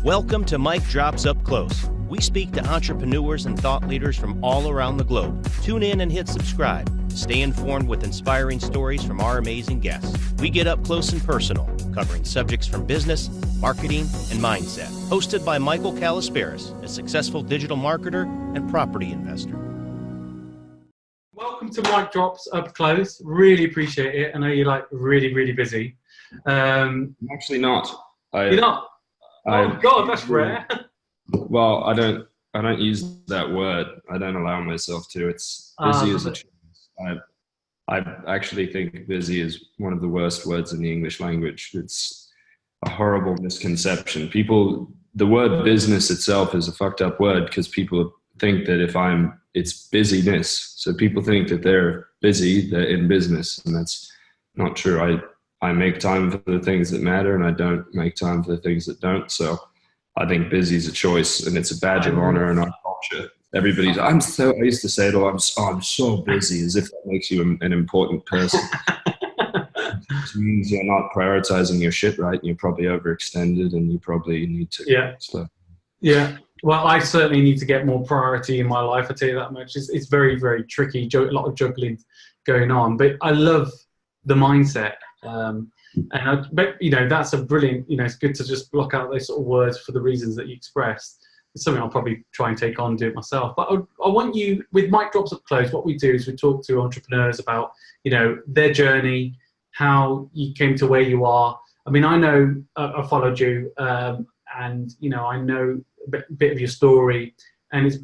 Welcome to Mike Drops Up Close. We speak to entrepreneurs and thought leaders from all around the globe. Tune in and hit subscribe. Stay informed with inspiring stories from our amazing guests. We get up close and personal, covering subjects from business, marketing, and mindset. Hosted by Michael Kalisperis, a successful digital marketer and property investor. Welcome to Mike Drops Up Close. Really appreciate it. I know you're really busy. I'm actually not. You're not? Oh God, that's rare. Well, I don't use that word. I don't allow myself to. It's busy as a choice. I actually think busy is one of the worst words in the English language. It's a horrible misconception. The word business itself is a fucked up word because people think that it's busyness. So people think that they're busy, they're in business, and that's not true. I make time for the things that matter, and I don't make time for the things that don't. So I think busy is a choice, and it's a badge of honor in our culture. I used to say it all, I'm so busy, as if that makes you an important person. It means you're not prioritizing your shit right, and you're probably overextended, and you probably need to. Yeah. Yeah. Well, I certainly need to get more priority in my life. I tell you that much. It's very, very tricky. A lot of juggling going on, but I love the mindset. But that's a brilliant. It's good to just block out those sort of words for the reasons that you expressed. It's something I'll probably try and take on and do it myself. But I want you, with Mike Drops Up Close, what we do is we talk to entrepreneurs about their journey, how you came to where you are. I mean, I know I followed you, and I know a bit of your story, and it's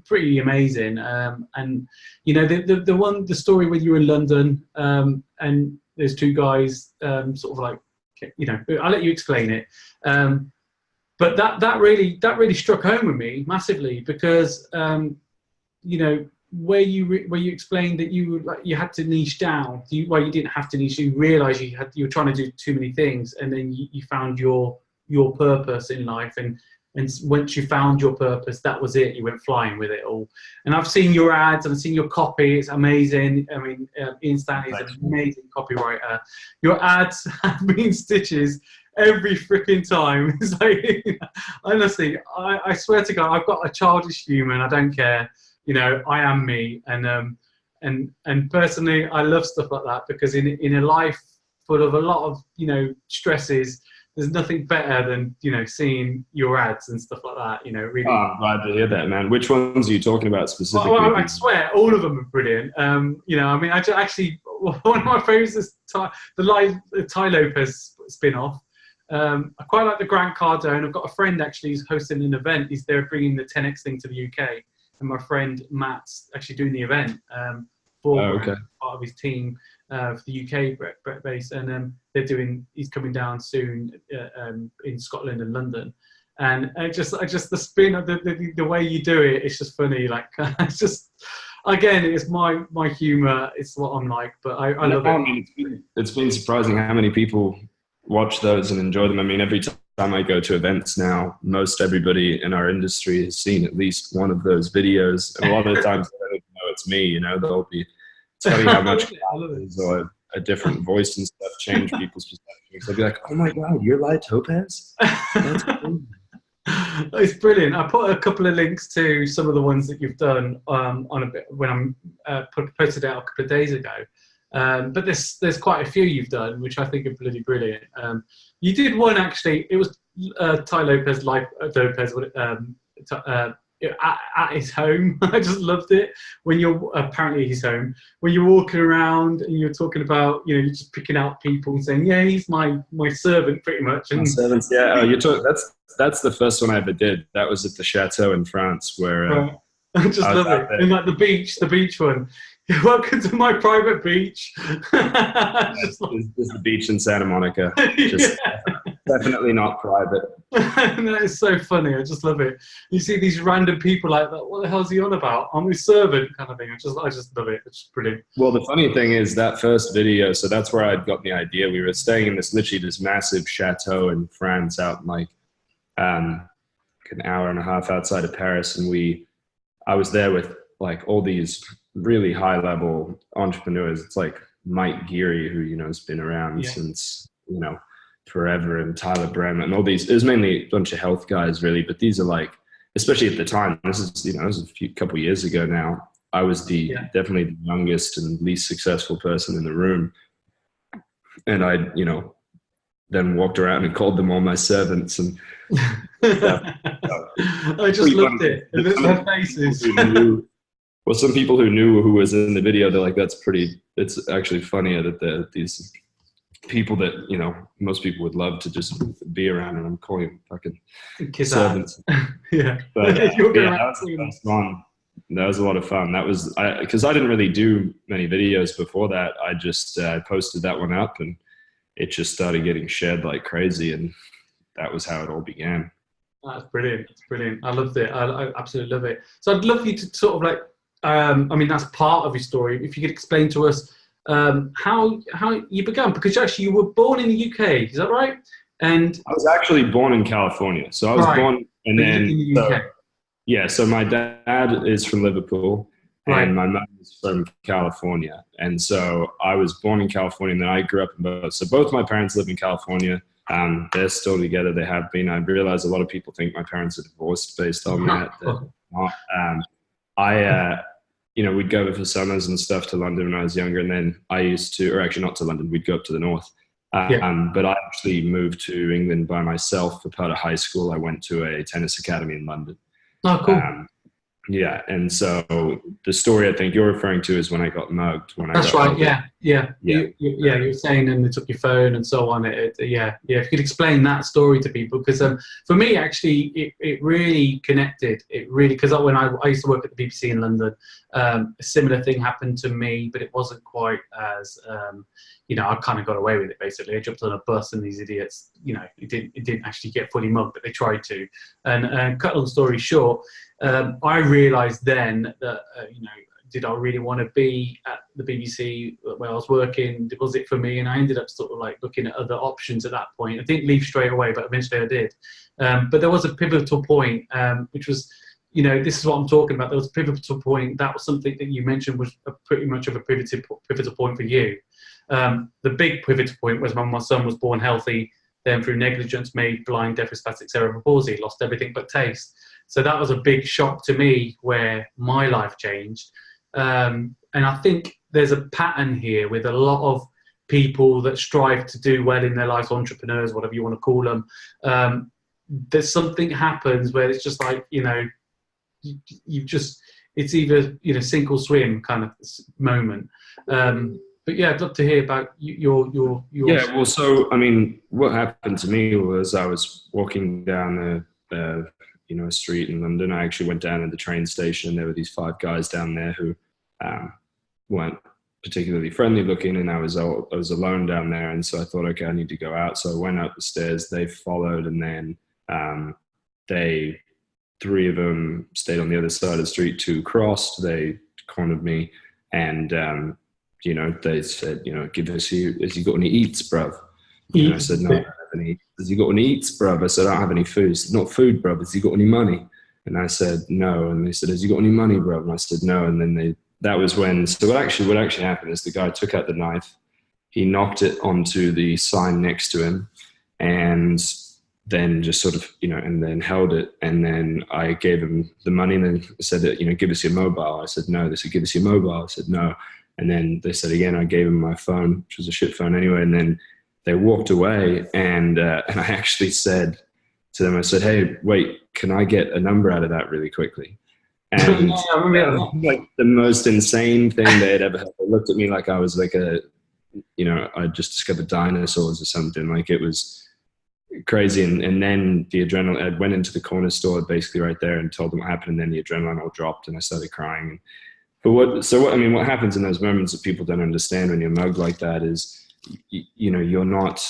pretty amazing. And the story when you were in London, and there's two guys, sort of like, I'll let you explain it. But that really struck home with me massively because where you explained that you had to niche down. You didn't have to niche. You realised you were trying to do too many things, and then you found your purpose in life. And once you found your purpose, that was it. You went flying with it all. And I've seen your ads and I've seen your copy. It's amazing. I mean, Ian Stanley is an amazing copywriter. Your ads have been stitches every freaking time. It's like, honestly, I swear to God, I've got a childish humour and I don't care. I am me. And personally, I love stuff like that because in a life full of a lot of, stresses, there's nothing better than seeing your ads and stuff like that. Really. Oh, I'm glad to hear that, man. Which ones are you talking about specifically? Well, I swear, all of them are brilliant. I mean, actually one of my favourites is the Ty Lopez spin-off. I quite like the Grant Cardone. I've got a friend actually who's hosting an event. He's there bringing the 10x thing to the UK, and my friend Matt's actually doing the event part of his team. For the UK base, and he's coming down soon in Scotland and London, and I just the spin of the way you do it, it's just funny. Like it's just, again, it's my humour. It's what I'm like, but I love it. I mean, it's been surprising how many people watch those and enjoy them. I mean, every time I go to events now, most everybody in our industry has seen at least one of those videos, and a lot of the times they don't even know it's me. They'll be. It's funny how much or a different voice and stuff change people's perspectives. They'll be like, "Oh my God, you're Lai Topaz? That's cool." It's brilliant. I put a couple of links to some of the ones that you've done when I'm posted out a couple of days ago. But there's quite a few you've done, which I think are bloody brilliant. You did one actually. It was Ty Lopez, at his home. I just loved it when you're apparently his home, when you're walking around and you're talking about, you're just picking out people and saying, yeah, he's my servant pretty much. And servants, yeah. That's the first one I ever did. That was at the chateau in France where I just love it. And like the beach one. Welcome to my private beach. This is the beach in Santa Monica. Just definitely not private. That is so funny. I just love it. You see these random people like that. What the hell is he on about? I'm his servant, kind of thing. I just love it. It's brilliant. Well, the funny thing is that first video. So that's where I'd got the idea. We were staying in this massive chateau in France, out in like an hour and a half outside of Paris, and I was there with like all these really high level entrepreneurs. It's like Mike Geary, who has been around since forever, and Tyler Bremer and all these. It was mainly a bunch of health guys, really, but these are like, especially at the time, this is, you know, this was couple of years ago now. I was definitely the youngest and least successful person in the room, and I, you know, then walked around and called them all my servants and I just loved it. And their faces. Well, some people who knew who was in the video, they're like, it's actually funnier that these people that, you know, most people would love to just be around, and I'm calling them fucking servants. Yeah. But that was fun. That was a lot of fun. That was, because I didn't really do many videos before that. I just posted that one up, and it just started getting shared like crazy, and that was how it all began. That's brilliant. It's brilliant. I loved it. I absolutely love it. So I'd love you to sort of like, I mean, that's part of your story. If you could explain to us how you began, because actually you were born in the UK, is that right? And I was actually born in California. So I was born, and then in the UK. So my dad is from Liverpool, and my mum is from California. And so I was born in California, and then I grew up in both. So both my parents live in California. They're still together. They have been. I realize a lot of people think my parents are divorced based on that. They're not. You know, we'd go over for summers and stuff to London when I was younger, and then I used to, or actually not to London, we'd go up to the north. But I actually moved to England by myself for part of high school. I went to a tennis academy in London. Oh, cool. Yeah, and so the story I think you're referring to is when I got mugged. That's right. Yeah. You were saying, and they took your phone and so on. If you could explain that story to people, because for me, actually, it really connected. It really, because when I used to work at the BBC in London, a similar thing happened to me, but it wasn't quite as you know, I kind of got away with it. Basically, I jumped on a bus, and these idiots, you know, it didn't actually get fully mugged, but they tried to. And cut long story short, I realised then that you know, did I really want to be at the BBC where I was working? Was it for me? And I ended up sort of like looking at other options at that point. I didn't leave straight away, but eventually I did. But there was a pivotal point, which was, you know, this is what I'm talking about. There was a pivotal point. That was something that you mentioned was pretty much of a pivotal point for you. The big pivotal point was when my son was born healthy, then through negligence made blind, deaf, with spastic cerebral palsy, lost everything but taste. So that was a big shock to me, where my life changed. And I think there's a pattern here with a lot of people that strive to do well in their lives, entrepreneurs, whatever you want to call them. There's something happens where it's just like, you know, it's either, you know, sink or swim kind of moment. But yeah, I'd love to hear about your. Yeah, well, so I mean, what happened to me was I was walking down you know, a street in London. I actually went down to the train station, and there were these 5 guys down there who weren't particularly friendly looking, and I was alone down there, and so I thought, okay, I need to go out. So I went up the stairs. They followed, and then 3 of them stayed on the other side of the street. 2 crossed. They cornered me, and you know, they said, you know, has he got any eats, bruv? And I said, no, I don't have any. Has he got any eats, bruv? I said, I don't have any food. He said, not food, bruv. Has he got any money? And I said, no. And they said, has he got any money, bruv? And I said, no. And then that was when, so what actually happened is the guy took out the knife, he knocked it onto the sign next to him, and then just sort of, you know, and then held it. And then I gave him the money, and then said, you know, give us your mobile. I said, no. They said, give us your mobile. I said, no. And then they said again, I gave him my phone, which was a shit phone anyway. And then they walked away, and I actually said to them, I said, hey, wait, can I get a number out of that really quickly? And like the most insane thing they had ever heard. They looked at me like I was like you know, I just discovered dinosaurs or something. Like, it was crazy. And then the adrenaline, I went into the corner store basically right there and told them what happened. And then the adrenaline all dropped, and I started crying. But what happens in those moments that people don't understand when you're mugged like that is, you know, you're not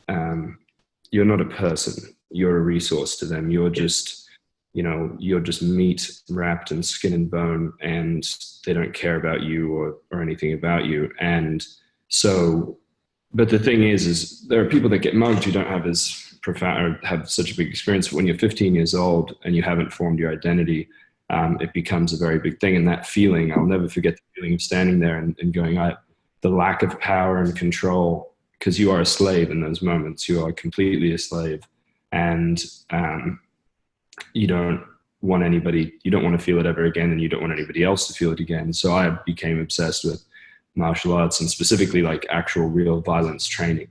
a person. You're a resource to them. You're just, you know, you're just meat wrapped in skin and bone, and they don't care about you or anything about you. And so, but the thing is there are people that get mugged who don't have as profound or have such a big experience. But when you're 15 years old and you haven't formed your identity, it becomes a very big thing. And that feeling, I'll never forget the feeling of standing there and going, the lack of power and control because you are a slave in those moments. You are completely a slave, and you don't want to feel it ever again, and you don't want anybody else to feel it again. So I became obsessed with martial arts, and specifically like actual real violence training.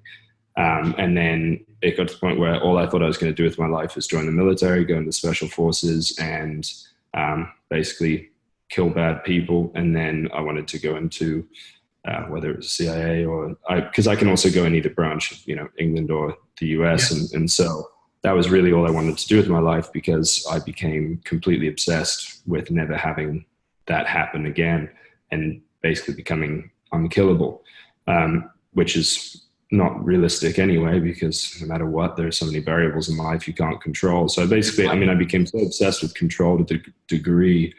And then it got to the point where all I thought I was going to do with my life was join the military, go into special forces, and basically kill bad people. And then I wanted to go into whether it was CIA or because I can also go in either branch of, England or the US. Yes. And so that was really all I wanted to do with my life, because I became completely obsessed with never having that happen again and basically becoming unkillable, which is not realistic anyway, because no matter what, there are so many variables in life you can't control. So basically, I became so obsessed with control to the degree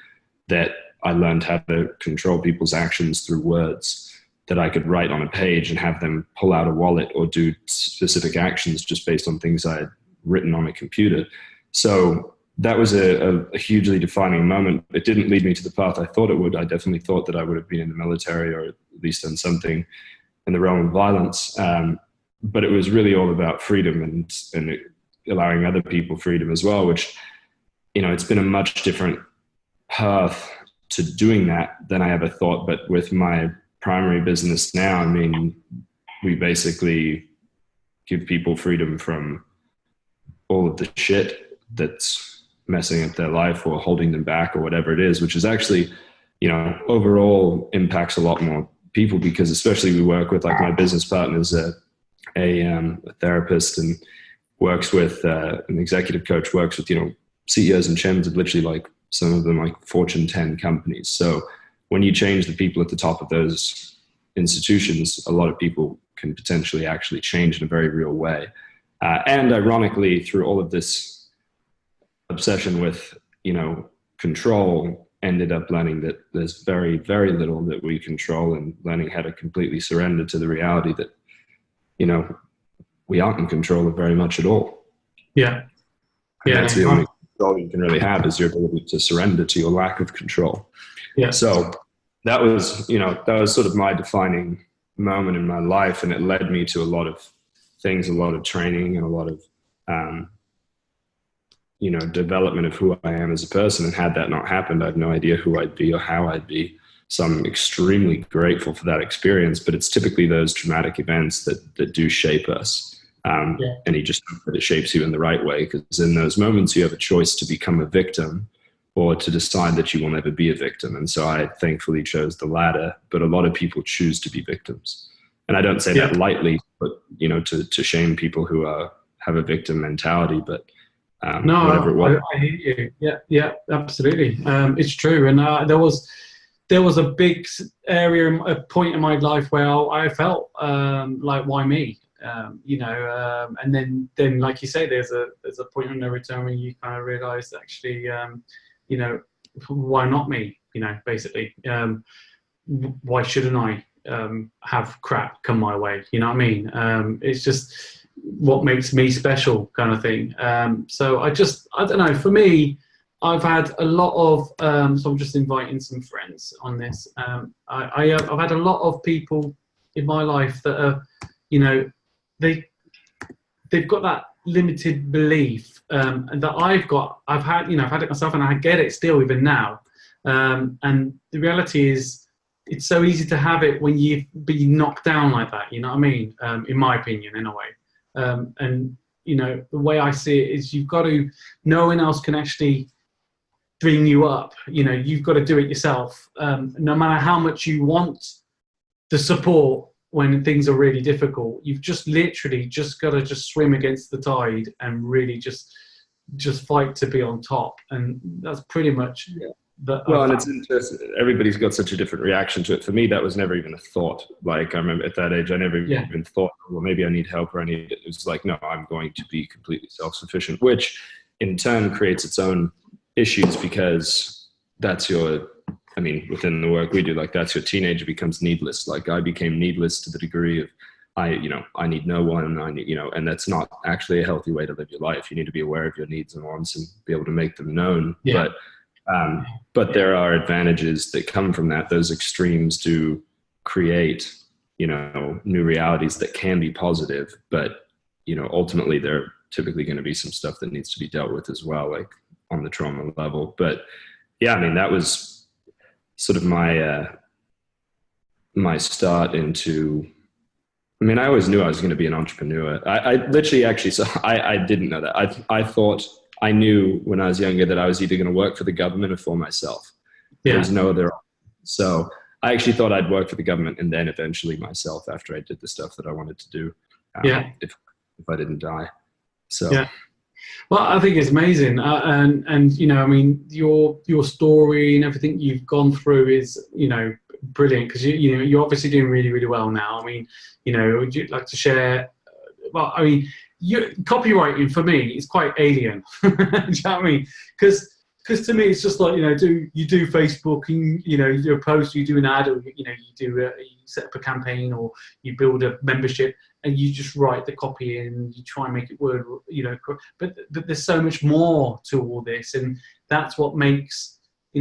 that I learned how to control people's actions through words that I could write on a page and have them pull out a wallet or do specific actions just based on things I had written on a computer. So that was a hugely defining moment. It didn't lead me to the path I thought it would. I definitely thought that I would have been in the military, or at least done something in the realm of violence. But it was really all about freedom and allowing other people freedom as well, which, it's been a much different path to doing that than I ever thought. But with my primary business now, we basically give people freedom from all of the shit that's messing up their life or holding them back or whatever it is, which is actually, overall impacts a lot more people, because especially we work with, like, my business partner's a therapist and works with an executive coach, works with, CEOs and chairmen of literally, like, some of them like Fortune 10 companies. So when you change the people at the top of those institutions, a lot of people can potentially actually change in a very real way. And ironically, through all of this obsession with, control, ended up learning that there's very, very little that we control, and learning how to completely surrender to the reality that, we aren't in control of very much at all. Yeah. And that's the only control you can really have, is your ability to surrender to your lack of control. Yeah. So that was sort of my defining moment in my life. And it led me to a lot of things, a lot of training, and a lot of, development of who I am as a person. And had that not happened, I had no idea who I'd be or how I'd be. So I'm extremely grateful for that experience, but it's typically those traumatic events that do shape us. And you just hope that it shapes you in the right way, because in those moments you have a choice to become a victim or to decide that you will never be a victim. And so I thankfully chose the latter, but a lot of people choose to be victims. And I don't say that lightly, but, to shame people who have a victim mentality, but no, whatever it was. I hear you. Yeah, absolutely. It's true. And there was a big area, a point in my life where I felt like, why me? And then like you say, there's a point of no return when you kind of realize, actually, why not me? Basically, why shouldn't I have crap come my way? You know what I mean? It's just what makes me special, kind of thing. So I don't know. For me, I've had a lot of. So I'm just inviting some friends on this. I've had a lot of people in my life that are, they've got that limited belief, and that I've had it myself, and I get it still even now. And the reality is, it's so easy to have it when you've been knocked down like that. You know what I mean? In my opinion, in a way. And the way I see it is, you've got to. No one else can actually bring you up. You've got to do it yourself. No matter how much you want the support when things are really difficult, you've just literally just got to just swim against the tide and really just fight to be on top. And that's pretty much and it's interesting. Everybody's got such a different reaction to it. For me, that was never even a thought. Like, I remember at that age, I never even thought, well, maybe I need help, or it was like, no, I'm going to be completely self-sufficient, which in turn creates its own issues, because that's within the work we do, like, that's your teenager becomes needless. Like, I became needless to the degree of, I need no one, and that's not actually a healthy way to live your life. You need to be aware of your needs and wants and be able to make them known. Yeah. But there are advantages that come from that. Those extremes do create new realities that can be positive, but, ultimately there are typically going to be some stuff that needs to be dealt with as well, like on the trauma level. But yeah, I mean, that was sort of my start into, I mean, I always knew I was going to be an entrepreneur. I literally actually, so I didn't know that. I thought I knew when I was younger that I was either going to work for the government or for myself. Yeah. There was no other option. So I actually thought I'd work for the government and then eventually myself after I did the stuff that I wanted to do. If I didn't die. So. Yeah. Well, I think it's amazing, and I mean, your story and everything you've gone through is brilliant, because you're obviously doing really, really well now. I mean, would you like to share? Well, I mean, copywriting for me is quite alien. Do you know what I mean? Because to me it's just like you do Facebook, and you do a post, you do an ad, or you set up a campaign, or you build a membership, and you just write the copy and you try and make it word, but there's so much more to all this, and that's what makes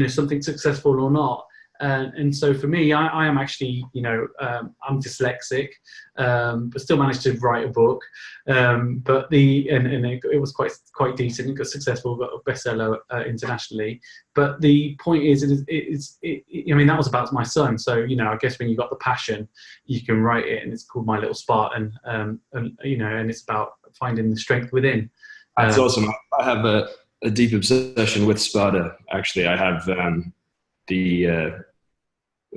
something successful or not. And so for me, I am actually, I'm dyslexic, but still managed to write a book. But it was quite decent. It got successful, got a bestseller internationally. But the point is, I mean, that was about my son. So I guess when you got the passion, you can write it, and it's called My Little Spartan. And it's about finding the strength within. That's awesome. I have a deep obsession with Sparta. Actually, I have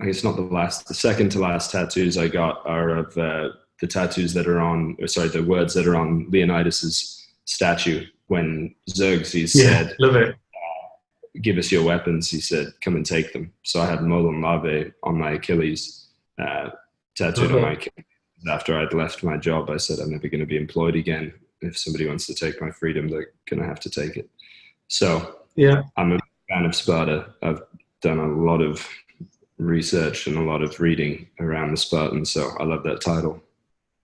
I guess not the second to last tattoos I got are of the tattoos that are on, the words that are on Leonidas's statue when Xerxes said, love it. Give us your weapons. He said, come and take them. So I had Molon Lave on my Achilles, tattooed on my Achilles. After I'd left my job, I said, I'm never going to be employed again. If somebody wants to take my freedom, they're going to have to take it. So I'm a fan of Sparta. I've done a lot of research and a lot of reading around the Spartans, so I love that title.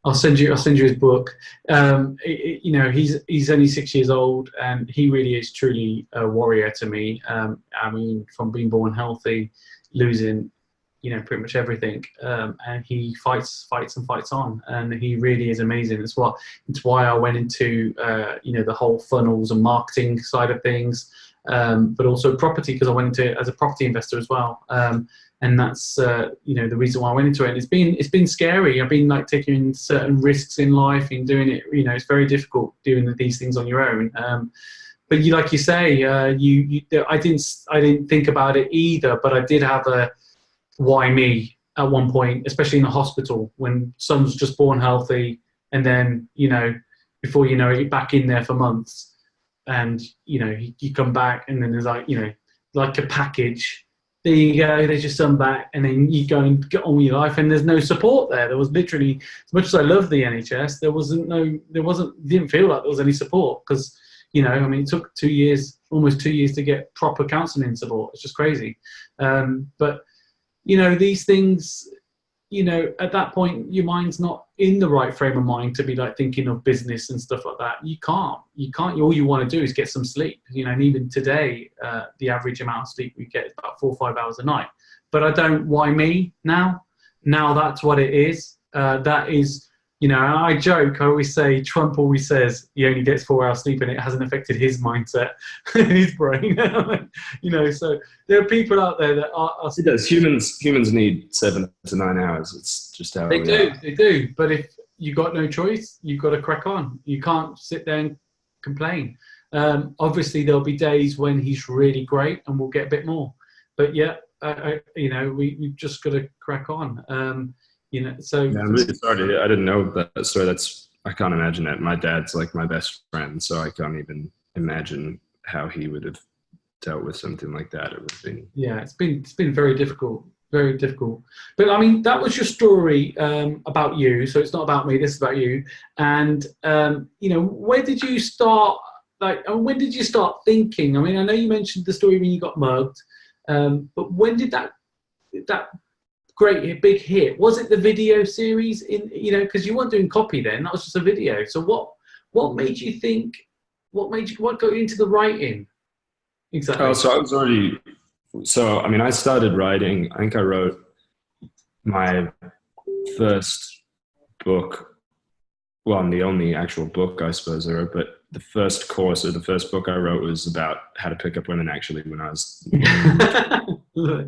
I'll send you his book. He's only 6 years old, and he really is truly a warrior to me. I mean, from being born healthy, losing pretty much everything, and he fights on, and he really is amazing. It's why I went into the whole funnels and marketing side of things, but also property, because I went into it as a property investor as well. And that's the reason why I went into it. And it's been scary. I've been taking certain risks in life and doing it. It's very difficult doing these things on your own. But like you say, I didn't think about it either. But I did have a why me at one point, especially in the hospital when son's just born healthy, and then before you know it, you're back in there for months, and you come back, and then there's like a package. There you go, there's your son back, and then you go and get on with your life, and there's no support there. There was literally, as much as I love the NHS, didn't feel like there was any support, because, I mean, it took 2 years, almost 2 years to get proper counselling support. It's just crazy. But, these things, at that point, your mind's not in the right frame of mind to be thinking of business and stuff like that. You can't, all you want to do is get some sleep, and even today, the average amount of sleep we get is about 4 or 5 hours a night. But why me now? Now that's what it is. That is, I joke, I always say, Trump always says he only gets 4 hours sleep and it hasn't affected his mindset, his brain. So there are people out there that are it does. Humans need 7 to 9 hours. It's just how they do. But if you got no choice, you've got to crack on. You can't sit there and complain. Obviously, there'll be days when he's really great and we'll get a bit more. But we've just got to crack on. So yeah, I'm really sorry. I didn't know that story. I can't imagine that. My dad's like my best friend, so I can't even imagine how he would have dealt with something like that. It would have been. Yeah, it's been very difficult, very difficult. But I mean, that was your story about you. So it's not about me. This is about you. And where did you start? When did you start thinking? I mean, I know you mentioned the story when you got mugged, but when did that great big hit? Was it the video series because you weren't doing copy then, that was just a video. So what made you think, what got you into the writing? Exactly. Oh, I started writing. I think I wrote my first book, well, I'm the only actual book I suppose I wrote, but the first course or the first book I wrote was about how to pick up women actually when I was,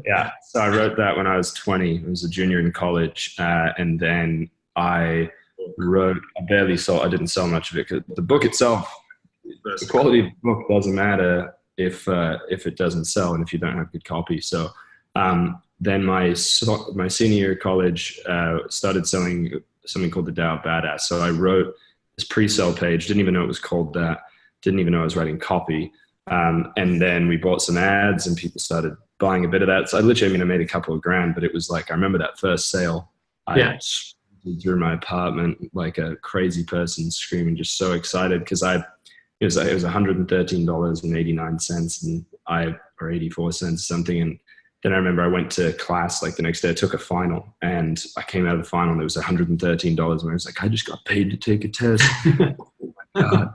yeah. So I wrote that when I was 20. I was a junior in college. And then I didn't sell much of it because the book itself, the quality of the book doesn't matter if it doesn't sell and if you don't have good copy. So then my senior year of college started selling something called the Tao of Badass. So I wrote this pre-sale page, didn't even know it was called that, didn't even know I was writing copy. And then we bought some ads and people started buying a bit of that. So I made a couple of grand, but it was like, I remember that first sale, I through my apartment like a crazy person screaming, just so excited because it was $113.89 or 84 cents something. And then I remember I went to class like the next day. I took a final and I came out of the final and it was $113 and I was like, I just got paid to take a test. Oh my God.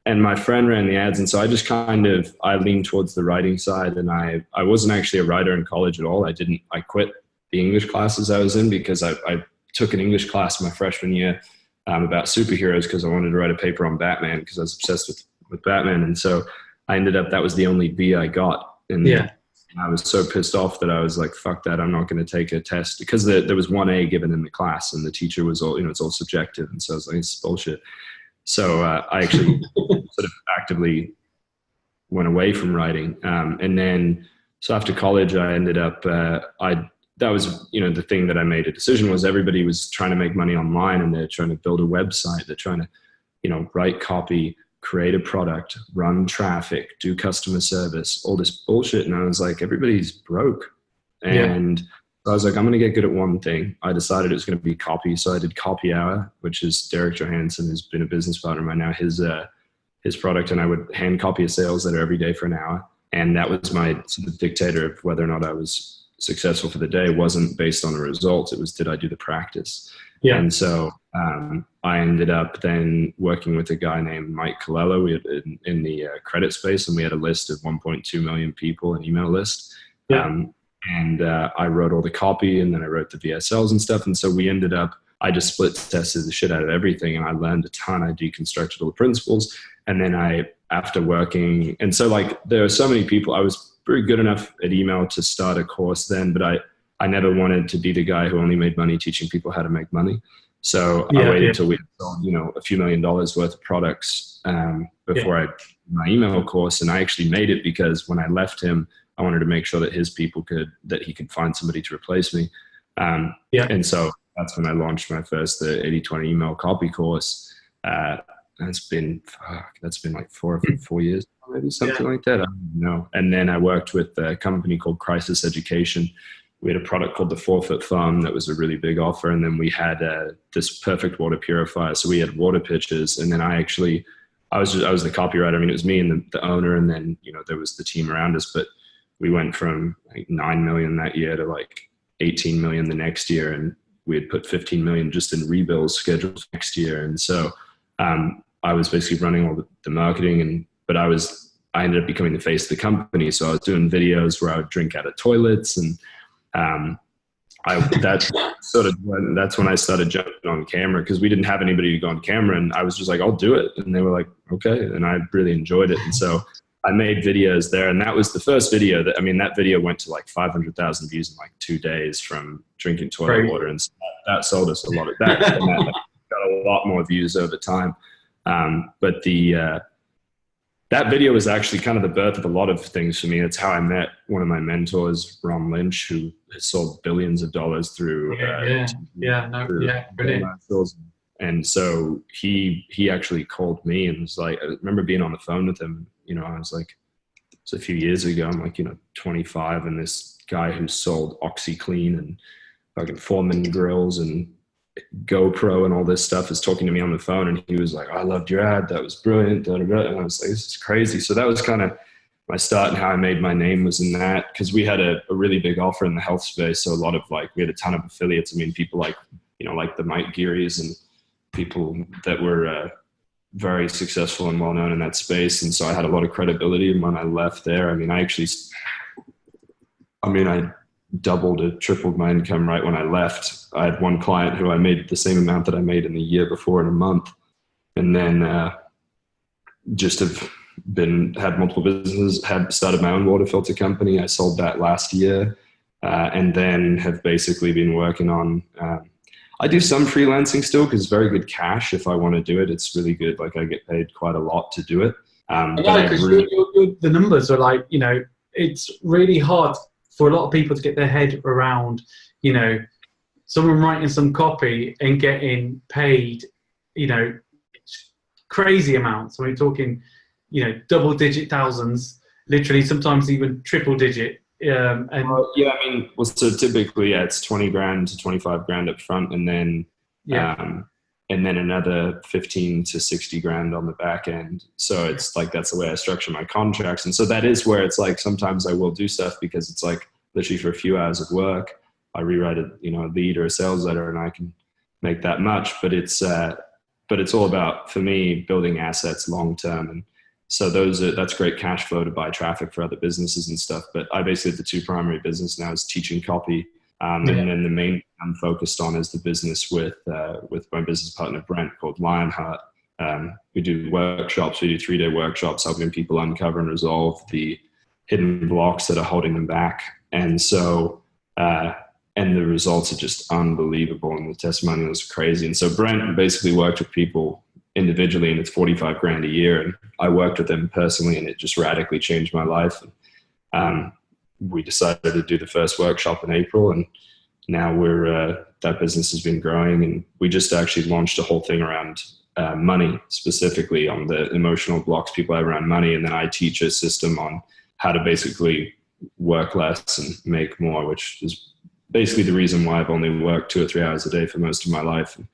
And my friend ran the ads, and so I just I leaned towards the writing side, and I wasn't actually a writer in college at all. I quit the English classes I was in because I took an English class my freshman year about superheroes because I wanted to write a paper on Batman because I was obsessed with Batman. And so I ended up, that was the only B I got. And I was so pissed off that I was like, fuck that, I'm not going to take a test because there was one A given in the class and the teacher was all, it's all subjective. And so I was like, it's bullshit. So I actually sort of actively went away from writing. And then, so after college, I ended up, that was, the thing that I made a decision was everybody was trying to make money online and they're trying to build a website. They're trying to, write copy, create a product, run traffic, do customer service, all this bullshit. And I was like, everybody's broke. And I was like, I'm going to get good at one thing. I decided it was going to be copy. So I did Copy Hour, which is Derek Johansson, who's been a business partner right now, his product. And I would hand copy a sales letter every day for an hour. And that was my sort of dictator of whether or not I was successful for the day. It wasn't based on the results. It was, did I do the practice? Yeah. And so I ended up then working with a guy named Mike Colella. We had in the credit space, and we had a list of 1.2 million people, an email list. And I wrote all the copy, and then I wrote the VSLs and stuff. And so we ended up, I just split tested the shit out of everything, and I learned a ton. I deconstructed all the principles. And then after working, and so like there are so many people, I was very good enough at email to start a course then, but I never wanted to be the guy who only made money teaching people how to make money. So I waited until we had sold, a few $1 million worth of products before I did my email course. And I actually made it because when I left him, I wanted to make sure that that he could find somebody to replace me. And so that's when I launched my first, the 80/20 email copy course. That's been like 4 years, maybe something like that. I don't know. And then I worked with a company called Crisis Education. We had a product called the 4-Foot Thumb that was a really big offer. And then we had this perfect water purifier. So we had water pitches. And then I was the copywriter. I mean, it was me and the owner. And then, there was the team around us. But we went from like 9 million that year to like 18 million the next year. And we had put 15 million just in rebills scheduled for next year. And so I was basically running all the marketing, but I ended up becoming the face of the company. So I was doing videos where I would drink out of toilets, and that's when I started jumping on camera because we didn't have anybody to go on camera, and I was just like, I'll do it. And they were like, okay. And I really enjoyed it. And so I made videos there, and that was the first video that video went to like 500,000 views in like 2 days from drinking toilet water. And so that sold us a lot of that. And that got a lot more views over time. But that video was actually kind of the birth of a lot of things for me. It's how I met one of my mentors, Ron Lynch, who has sold billions of dollars through brilliant. And so he actually called me and was like, I remember being on the phone with him. I was like, it's a few years ago. I'm like, 25, and this guy who sold OxyClean and fucking Foreman grills and GoPro and all this stuff is talking to me on the phone, and he was like, I loved your ad, that was brilliant, da, da, da. And I was like, this is crazy. So that was kind of my start, and how I made my name was in that, because we had a really big offer in the health space. So a lot of we had a ton of affiliates. I mean, people like the Mike Gearys and people that were very successful and well known in that space. And so I had a lot of credibility. And when I left there, I doubled or tripled my income right when I left. I had one client who I made the same amount that I made in the year before in a month. And then just have had multiple businesses, had started my own water filter company. I sold that last year. And then have basically been working on, I do some freelancing still because it's very good cash if I want to do it. It's really good. Like I get paid quite a lot to do it. Because the numbers are like, you know, it's really hard for a lot of people to get their head around, you know, someone writing some copy and getting paid, you know, crazy amounts. We're talking, you know, double-digit thousands, literally sometimes even triple-digit. Yeah, I mean, well, so typically, it's 20 grand to 25 grand up front, and then another 15 to 60 grand on the back end. So it's like, that's the way I structure my contracts. And so that is where it's like, sometimes I will do stuff because it's like literally for a few hours of work, I rewrite a lead or a sales letter and I can make that much, but it's all about, for me, building assets long-term. And so that's great cash flow to buy traffic for other businesses and stuff. But I basically have the two primary business now is teaching copy. And then the main I'm focused on is the business with my business partner, Brent, called Lionheart. We do workshops. We do 3-day workshops helping people uncover and resolve the hidden blocks that are holding them back. And so, and the results are just unbelievable and the testimonials are crazy. And so Brent basically worked with people individually and it's 45 grand a year. And I worked with them personally and it just radically changed my life. And, we decided to do the first workshop in April and now that business has been growing and we just actually launched a whole thing around money, specifically on the emotional blocks people have around money. And then I teach a system on how to basically work less and make more, which is basically the reason why I've only worked 2 or 3 hours a day for most of my life. And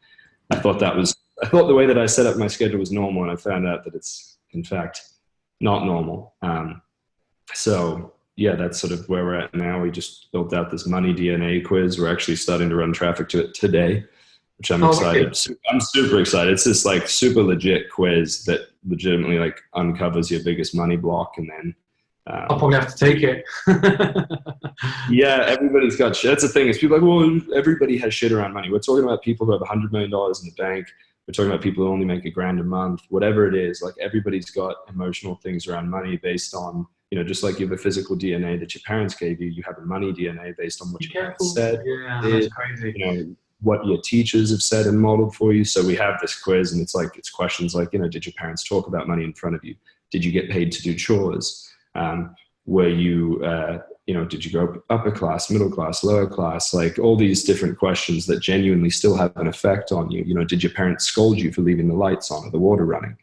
I thought the way that I set up my schedule was normal and I found out that it's in fact not normal. So yeah, that's sort of where we're at now. We just built out this money DNA quiz. We're actually starting to run traffic to it today, which I'm excited. Okay. I'm super excited. It's this like super legit quiz that legitimately like uncovers your biggest money block. And then I'll probably have to take it. Yeah, everybody's got shit. That's the thing is people are like, well, everybody has shit around money. We're talking about people who have $100 million in the bank. We're talking about people who only make $1,000 a month, whatever it is. Like everybody's got emotional things around money based on, just like you have a physical DNA that your parents gave you, you have a money DNA based on what your parents said. Yeah, that's crazy. What your teachers have said and modeled for you. So we have this quiz and it's questions like, did your parents talk about money in front of you? Did you get paid to do chores? Were you, did you grow up upper class, middle class, lower class? Like all these different questions that genuinely still have an effect on you. Did your parents scold you for leaving the lights on or the water running?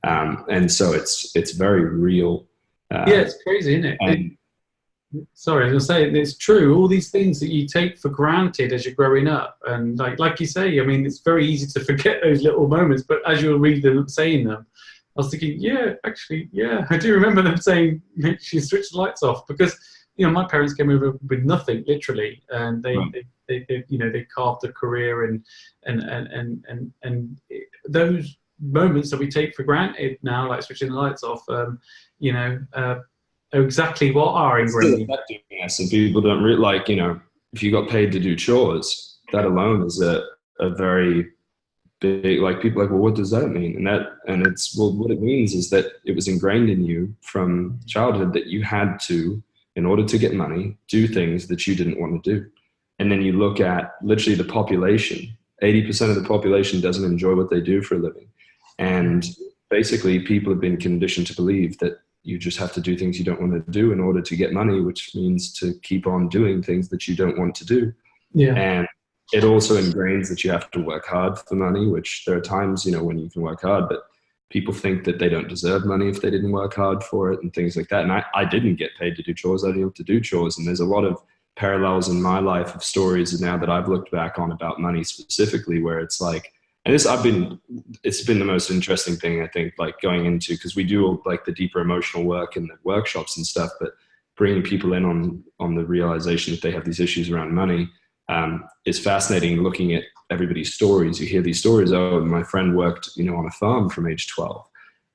And so it's very real. Yeah, it's crazy, isn't it? Sorry, I was going to say, it's true. All these things that you take for granted as you're growing up. And like you say, I mean, it's very easy to forget those little moments. But as you'll read them, saying them, I was thinking, I do remember them saying, make sure you switch the lights off. Because, my parents came over with nothing, literally. And they carved a career and those moments that we take for granted now, like switching the lights off, are exactly what are ingrained. And people don't really if you got paid to do chores, that alone is a very big, people are like, well, what does that mean? What it means is that it was ingrained in you from childhood that you had to, in order to get money, do things that you didn't want to do. And then you look at literally the population, 80% of the population doesn't enjoy what they do for a living. And basically people have been conditioned to believe that you just have to do things you don't want to do in order to get money, which means to keep on doing things that you don't want to do. Yeah. And it also ingrains that you have to work hard for money, which there are times, when you can work hard, but people think that they don't deserve money if they didn't work hard for it and things like that. And I didn't get paid to do chores. I didn't have to do chores. And there's a lot of parallels in my life of stories now that I've looked back on about money specifically, where it's like, and it's been the most interesting thing, I think, going into, because we do the deeper emotional work and the workshops and stuff, but bringing people in on the realization that they have these issues around money is fascinating. Looking at everybody's stories, you hear these stories. Oh, my friend worked, on a farm from age 12.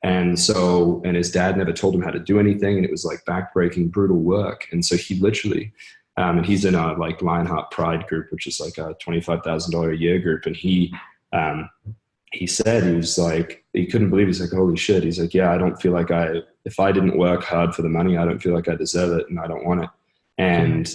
And his dad never told him how to do anything. And it was backbreaking, brutal work. And so he literally And he's in a like Lionheart Pride group, which is like a $25,000 a year group. And he said, he was like, he couldn't believe it. He's like, holy shit. He's like, yeah, I don't feel like if I didn't work hard for the money, I don't feel like I deserve it and I don't want it. And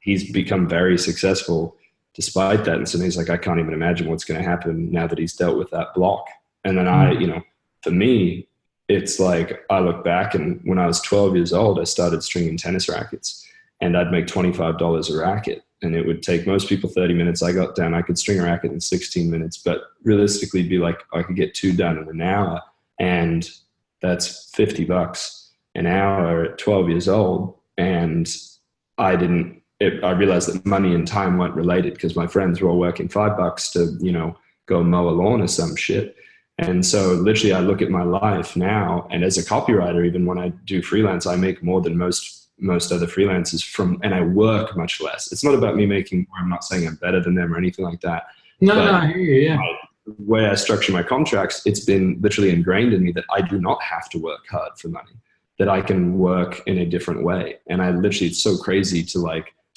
he's become very successful despite that. And so he's like, I can't even imagine what's going to happen now that he's dealt with that block. And then for me, it's like, I look back, and when I was 12 years old, I started stringing tennis rackets, and I'd make $25 a racket, and it would take most people 30 minutes. I could string a racket in 16 minutes, but realistically it'd be like, I could get 2 done in an hour, and that's $50 an hour at 12 years old. And I realized that money and time weren't related, because my friends were all working $5 to, go mow a lawn or some shit. And so literally I look at my life now, and as a copywriter, even when I do freelance, I make more than most other freelancers and I work much less. It's not about me making more. I'm not saying I'm better than them or anything like that. No, I hear you, yeah. The way I structure my contracts, it's been literally ingrained in me that I do not have to work hard for money, that I can work in a different way. And it's so crazy to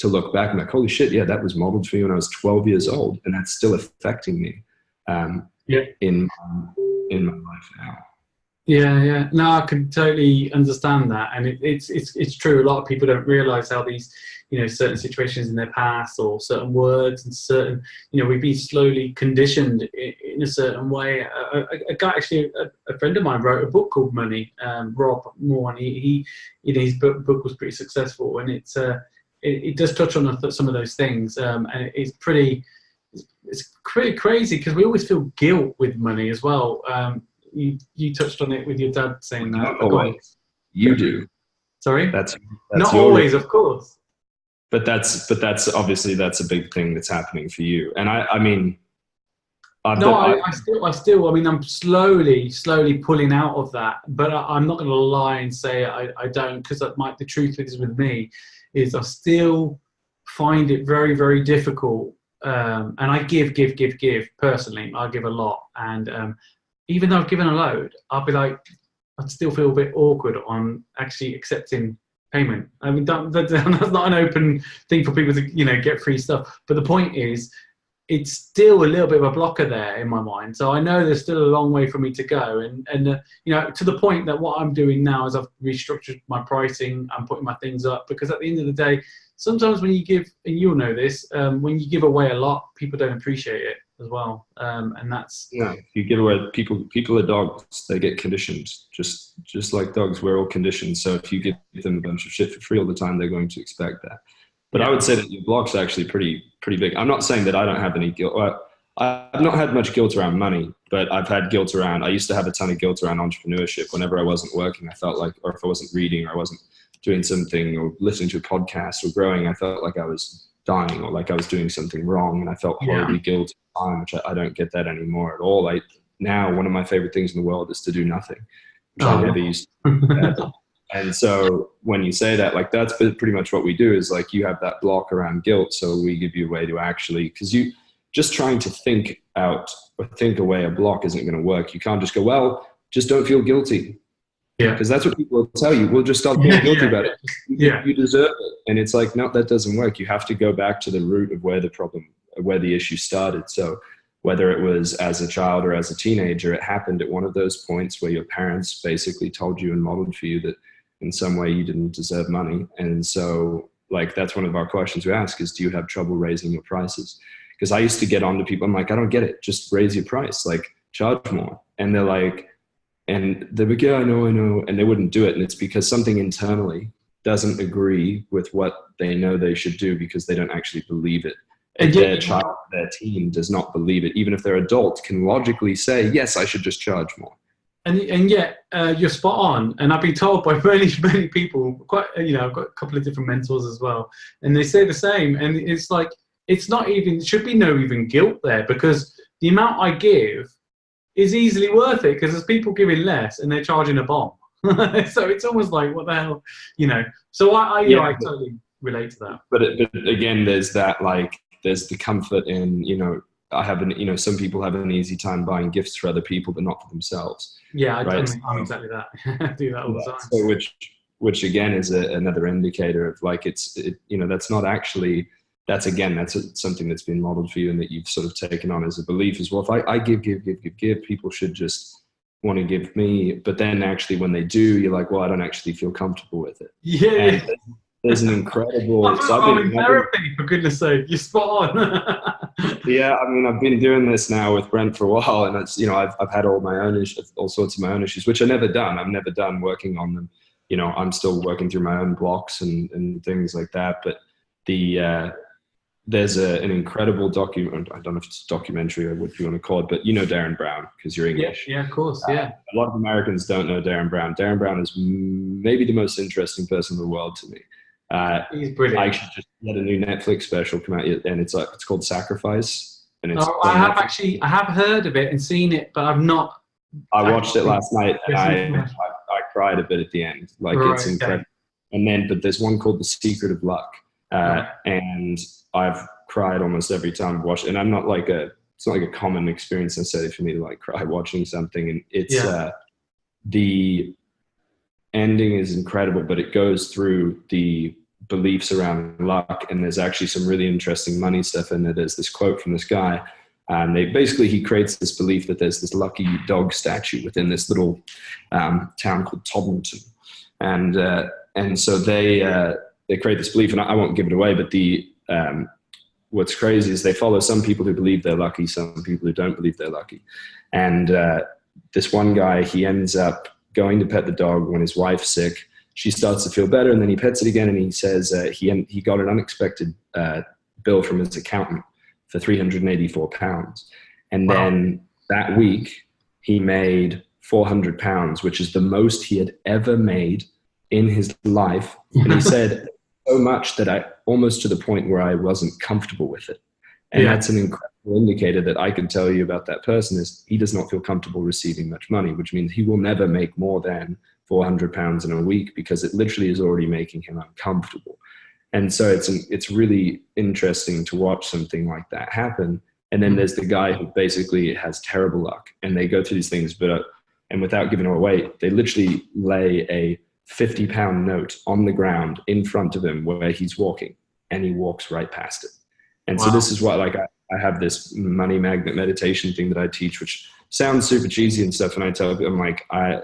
look back and like, holy shit, yeah, that was modeled for me when I was 12 years old, and that's still affecting me. In my life now. Yeah. No, I can totally understand that, and it's true. A lot of people don't realize how these, certain situations in their past, or certain words and certain, we've been slowly conditioned in a certain way. A guy, actually, a friend of mine wrote a book called Money, Rob Moore, and he his book was pretty successful, and it does touch on some of those things, and it's pretty crazy, because we always feel guilt with money as well. You touched on it with your dad saying that. Not always. You do. Sorry? That's not always, of course. But that's obviously that's a big thing that's happening for you. And I'm slowly pulling out of that. But I'm not going to lie and say I don't, because the truth is with me is I still find it very, very difficult. And I give personally. I give a lot, and even though I've given a load, I'll be like, I'd still feel a bit awkward on actually accepting payment. I mean, that's not an open thing for people to get free stuff. But the point is, it's still a little bit of a blocker there in my mind. So I know there's still a long way for me to go, and to the point that what I'm doing now is I've restructured my pricing. I'm putting my things up, because at the end of the day, sometimes when you give, and you'll know this, when you give away a lot, people don't appreciate it as well. And that's... Yeah, if you give away, people are dogs. They get conditioned. Just like dogs, we're all conditioned. So if you give them a bunch of shit for free all the time, they're going to expect that. But I would say that your blog's actually pretty big. I'm not saying that I don't have any guilt. I've not had much guilt around money, but I've had guilt around... I used to have a ton of guilt around entrepreneurship. Whenever I wasn't working, I felt like... Or if I wasn't reading, or I wasn't doing something, or listening to a podcast, or growing, I felt like I was dying, or like I was doing something wrong, and I felt horribly guilty at the time, which I don't get that anymore at all. Now, one of my favorite things in the world is to do nothing, which I never used to do. And so when you say that, like, that's pretty much what we do, is like, you have that block around guilt, so we give you a way to actually, because you just trying to think out or think away a block isn't going to work. You can't just go, well, just don't feel guilty. Yeah, because that's what people will tell you. We'll just stop being guilty about it. You deserve it. And it's like, no, that doesn't work. You have to go back to the root of where the issue started. So whether it was as a child or as a teenager, it happened at one of those points where your parents basically told you and modeled for you that in some way you didn't deserve money. And so, like, that's one of our questions we ask is, do you have trouble raising your prices? Because I used to get on to people, I'm like, I don't get it. Just raise your price, like, charge more. And they're like, and they're like, yeah, I know. And they wouldn't do it. And it's because something internally doesn't agree with what they know they should do, because they don't actually believe it. And their child, their team does not believe it. Even if their adult can logically say, yes, I should just charge more. And yet you're spot on. And I've been told by many people, I've got a couple of different mentors as well, and they say the same. And it's like, should be no even guilt there, because the amount I give is easily worth it, because there's people giving less and they're charging a bomb. So it's almost like, what the hell, So I totally relate to that. But again, there's that, like, there's the comfort in, some people have an easy time buying gifts for other people, but not for themselves. Yeah, I'm exactly that. I do that all the time. So which again is another indicator of like, that's not actually, that's something that's been modeled for you and that you've sort of taken on as a belief as well. If I give, people should just want to give me, but then actually when they do, you're like, well, I don't actually feel comfortable with it. Yeah. And there's an incredible, I'm in therapy, for goodness sake, you're spot on. Yeah, I mean, I've been doing this now with Brent for a while, and it's, I've had all sorts of my own issues, which I've never done working on them. I'm still working through my own blocks and things like that. But there's an incredible document. I don't know if it's a documentary or what you want to call it, but Darren Brown, because you're English. Yeah, of course, yeah. A lot of Americans don't know Darren Brown. Darren Brown is maybe the most interesting person in the world to me. He's brilliant. I actually just had a new Netflix special come out, and it's called Sacrifice. And it's I have heard of it and seen it, but I've not. I watched it last night, and I cried a bit at the end. Like, it's incredible. Okay. But there's one called The Secret of Luck, and I've cried almost every time I've watched it. And it's not like a common experience necessarily for me to like cry watching something. And it's the ending is incredible, but it goes through the beliefs around luck, and there's actually some really interesting money stuff in there. There's this quote from this guy, and he creates this belief that there's this lucky dog statue within this little town called Toddington, and so they create this belief, and I won't give it away, but what's crazy is they follow some people who believe they're lucky, some people who don't believe they're lucky, and this one guy, he ends up going to pet the dog when his wife's sick. She starts to feel better, and then he pets it again, and he says he got an unexpected bill from his accountant for £384. And then that week, he made £400, which is the most he had ever made in his life. And he said so much that I almost to the point where I wasn't comfortable with it. And that's an incredible indicator that I can tell you about that person is he does not feel comfortable receiving much money, which means he will never make more than £400 in a week because it literally is already making him uncomfortable. And so it's really interesting to watch something like that happen. And then there's the guy who basically has terrible luck, and they go through these things, and without giving it away, they literally lay a £50 note on the ground in front of him where he's walking, and he walks right past it. And so this is what, like, I have this money magnet meditation thing that I teach, which sounds super cheesy and stuff. And I tell people, I'm like, I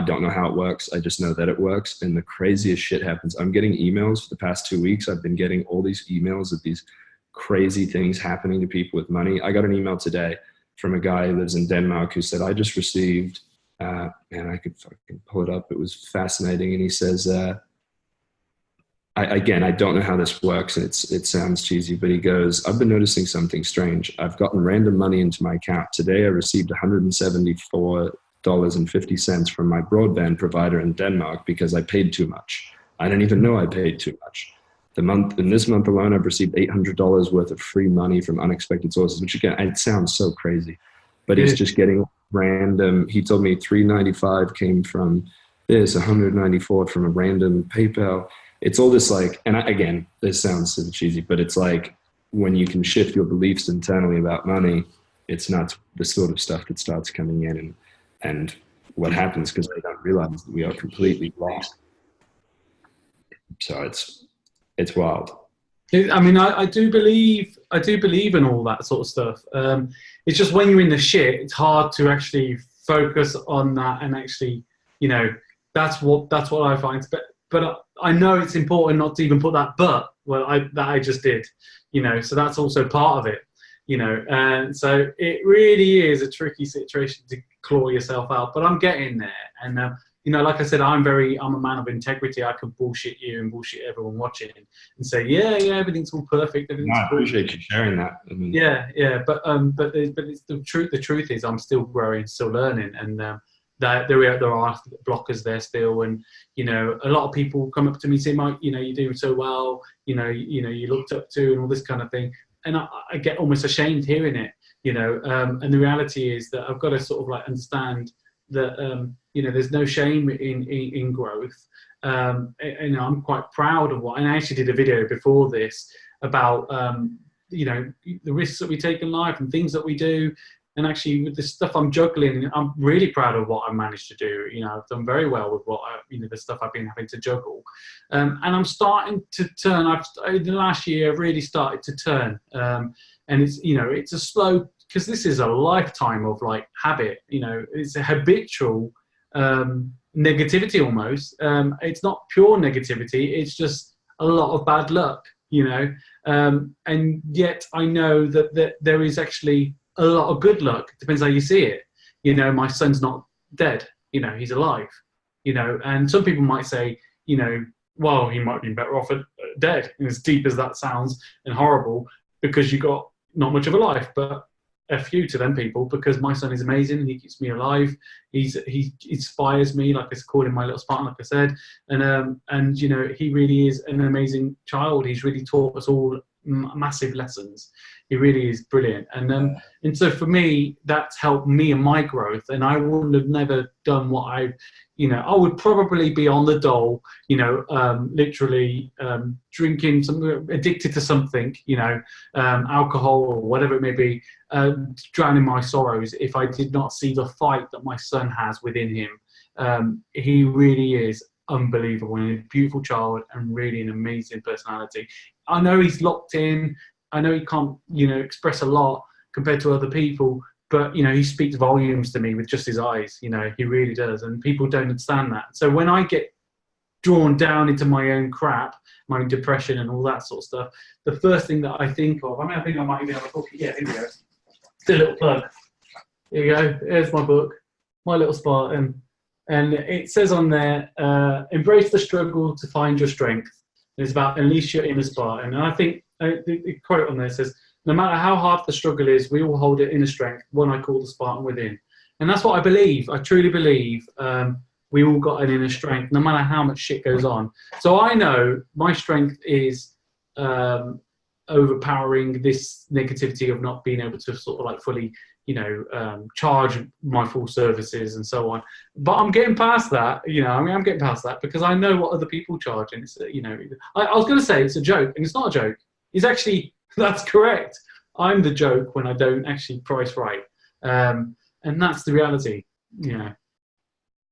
don't know how it works. I just know that it works. And the craziest shit happens. I'm getting emails for the past 2 weeks. I've been getting all these emails of these crazy things happening to people with money. I got an email today from a guy who lives in Denmark who said, I just received, and I could fucking pull it up. It was fascinating. And he says, I don't know how this works, and it sounds cheesy, but he goes, I've been noticing something strange. I've gotten random money into my account. Today I received $174.50 from my broadband provider in Denmark because I paid too much. I didn't even know I paid too much. In this month alone, I've received $800 worth of free money from unexpected sources, which again, it sounds so crazy, but he's just getting random. He told me $395 came from this, $194 from a random PayPal. It's all this like, and again, this sounds super cheesy, but it's like when you can shift your beliefs internally about money, it's not the sort of stuff that starts coming in and what happens because they don't realize that we are completely lost. So it's wild. I mean, I do believe in all that sort of stuff. It's just when you're in the shit, it's hard to actually focus on that and actually, that's what I find. But I know it's important not to even put that that I just did, so that's also part of it, and so it really is a tricky situation to claw yourself out, but I'm getting there. And, like I said, I'm a man of integrity. I can bullshit you and bullshit everyone watching and say, yeah, everything's all perfect. Everything's I appreciate you sharing that. I mean, but it's the truth. The truth is I'm still growing, still learning. And, there are blockers there still, and a lot of people come up to me and say, Mike, you're doing so well, you looked up to, and all this kind of thing, and I get almost ashamed hearing it, and the reality is that I've got to sort of like understand that there's no shame in growth. I'm quite proud of and I actually did a video before this about the risks that we take in life and things that we do, And actually, with the stuff I'm juggling, I'm really proud of what I managed to do. You know, I've done very well with what the stuff I've been having to juggle, and I'm starting to turn. In the last year, I've really started to turn, and it's a slow, because this is a lifetime of like habit. You know, it's a habitual negativity almost. It's not pure negativity. It's just a lot of bad luck. You know, and yet I know that there is actually a lot of good luck. It depends how you see it. You know, my son's not dead. You know, he's alive. You know, and some people might say, you know, well, he might be better off dead. And as deep as that sounds and horrible, because you got not much of a life. But F you to them people, because my son is amazing. He keeps me alive. He inspires me, like I called him my little Spartan, like I said. And you know, he really is an amazing child. He's really taught us all massive lessons. He really is brilliant. And so for me, that's helped me in my growth. And I wouldn't have never done what I would probably be on the dole, you know, literally drinking, addicted to something, you know, alcohol or whatever it may be, drowning my sorrows, if I did not see the fight that my son has within him. He really is unbelievable and a beautiful child and really an amazing personality. I know he's locked in. I know he can't, you know, express a lot compared to other people, but, you know, he speaks volumes to me with just his eyes. You know, he really does. And people don't understand that. So when I get drawn down into my own crap, my own depression and all that sort of stuff, the first thing that I think of, I think I might even have a book. Yeah, here we go. It's a little plug. Here you go. Here's my book, My Little Spartan. And it says on there, embrace the struggle to find your strength. It's about unleash your inner Spartan. And I think the quote on there says, no matter how hard the struggle is, we all hold it inner strength, one I call the Spartan within. And that's what I believe. I truly believe we all got an inner strength, no matter how much shit goes on. So I know my strength is overpowering this negativity of not being able to sort of like fully, you know, charge my full services and so on. But I'm getting past that, you know, I'm getting past that because I know what other people charge. And it's, you know, I was going to say it's a joke, and it's not a joke. It's actually, that's correct. I'm the joke when I don't actually price right. And that's the reality, you know.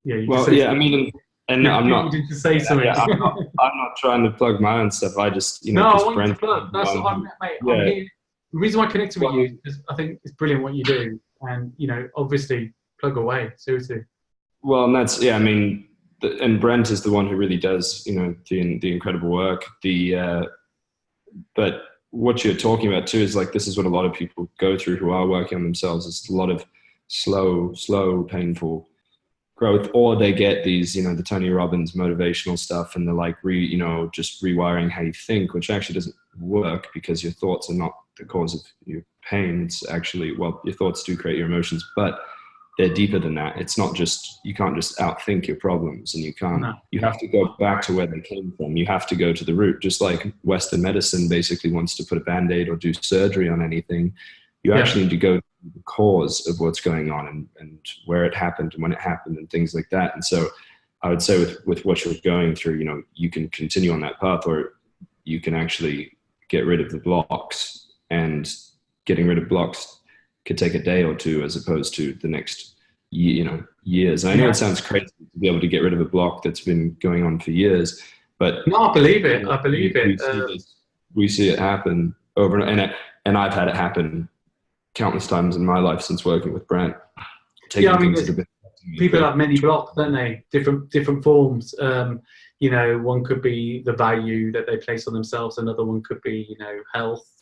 Yeah. Well, yeah, I mean, and I'm not. To say something. Yeah, I'm not trying to plug my own stuff. I just, you know, no, just I want to plug. That's what I'm, mate. Yeah. I'm here. The reason why I connected with you is I think it's brilliant what you do, and you know, obviously, plug away, seriously. Well, and that's, yeah, I mean, and Brent is the one who really does, you know, the incredible work. But what you're talking about too is like, this is what a lot of people go through who are working on themselves. It's a lot of slow, painful growth, or they get these, you know, the Tony Robbins motivational stuff, and they're like, just rewiring how you think, which actually doesn't work because your thoughts are not the cause of your pain. It's actually, well, your thoughts do create your emotions, but they're deeper than that. It's not just, you can't just outthink your problems, and you have to go back to where they came from. You have to go to the root, just like Western medicine basically wants to put a Band-Aid or do surgery on anything. You actually need to go to the cause of what's going on and where it happened and when it happened and things like that. And so I would say with what you're going through, you know, you can continue on that path, or you can actually get rid of the blocks, and getting rid of blocks could take a day or two as opposed to the next years. And I know it sounds crazy to be able to get rid of a block that's been going on for years, but no, I believe it. I believe it. We see it happen over and I've had it happen countless times in my life since working with Brent. Yeah, I mean, people have many blocks, don't they? Different forms. You know, one could be the value that they place on themselves. Another one could be, you know, health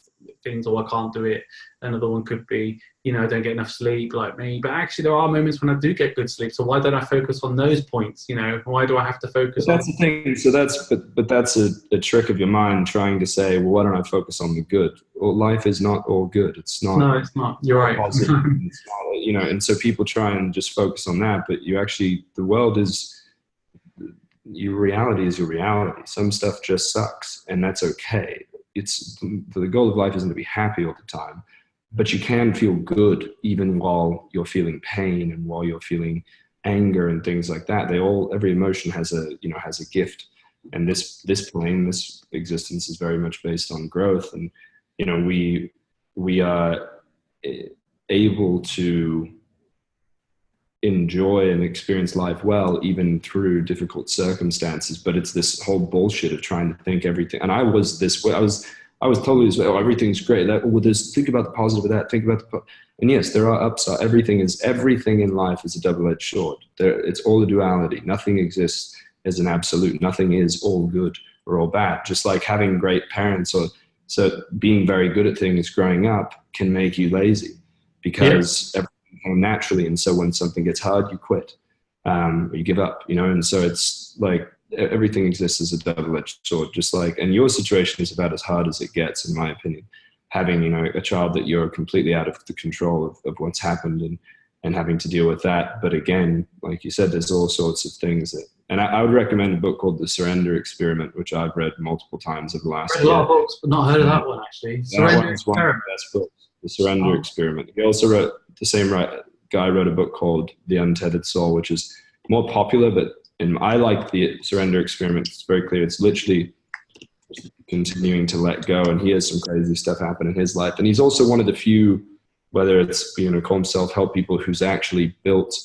things, or I can't do it. Another one could be, you know, I don't get enough sleep like me. But actually, there are moments when I do get good sleep. So why don't I focus on those points? You know, why do I have to focus on? That's the thing. So that's a trick of your mind trying to say, well, why don't I focus on the good? Well, life is not all good. It's not. No, it's not. You're right. It's not, you know, and so people try and just focus on that, but you actually, the world is, your reality is your reality. Some stuff just sucks, and that's okay. It's the goal of life isn't to be happy all the time, but you can feel good even while you're feeling pain and while you're feeling anger and things like that. Every emotion has a gift, and this existence is very much based on growth. And you know, we are able to enjoy and experience life well, even through difficult circumstances. But it's this whole bullshit of trying to think everything. And I was this way. I was totally this way. Oh, everything's great. Think about the positive of that. Think about and yes, there are upsides. Everything in life is a double-edged sword. It's all a duality. Nothing exists as an absolute. Nothing is all good or all bad. Just like having great parents, so being very good at things growing up can make you lazy because everything came naturally. And so when something gets hard, you quit, or you give up, And so it's like everything exists as a double-edged sword, just like, and your situation is about as hard as it gets, in my opinion. Having, a child that you're completely out of the control of what's happened and having to deal with that. But again, like you said, there's all sorts of things and I would recommend a book called The Surrender Experiment, which I've read multiple times over the last year. A lot of books, but not heard of that one actually. That one's one of the best books, The Surrender Experiment. He also wrote, the same guy wrote a book called The Untethered Soul, which is more popular, but I like The Surrender Experiment. It's very clear. It's literally continuing to let go, and he has some crazy stuff happen in his life. And he's also one of the few, whether it's call him self-help people, who's actually built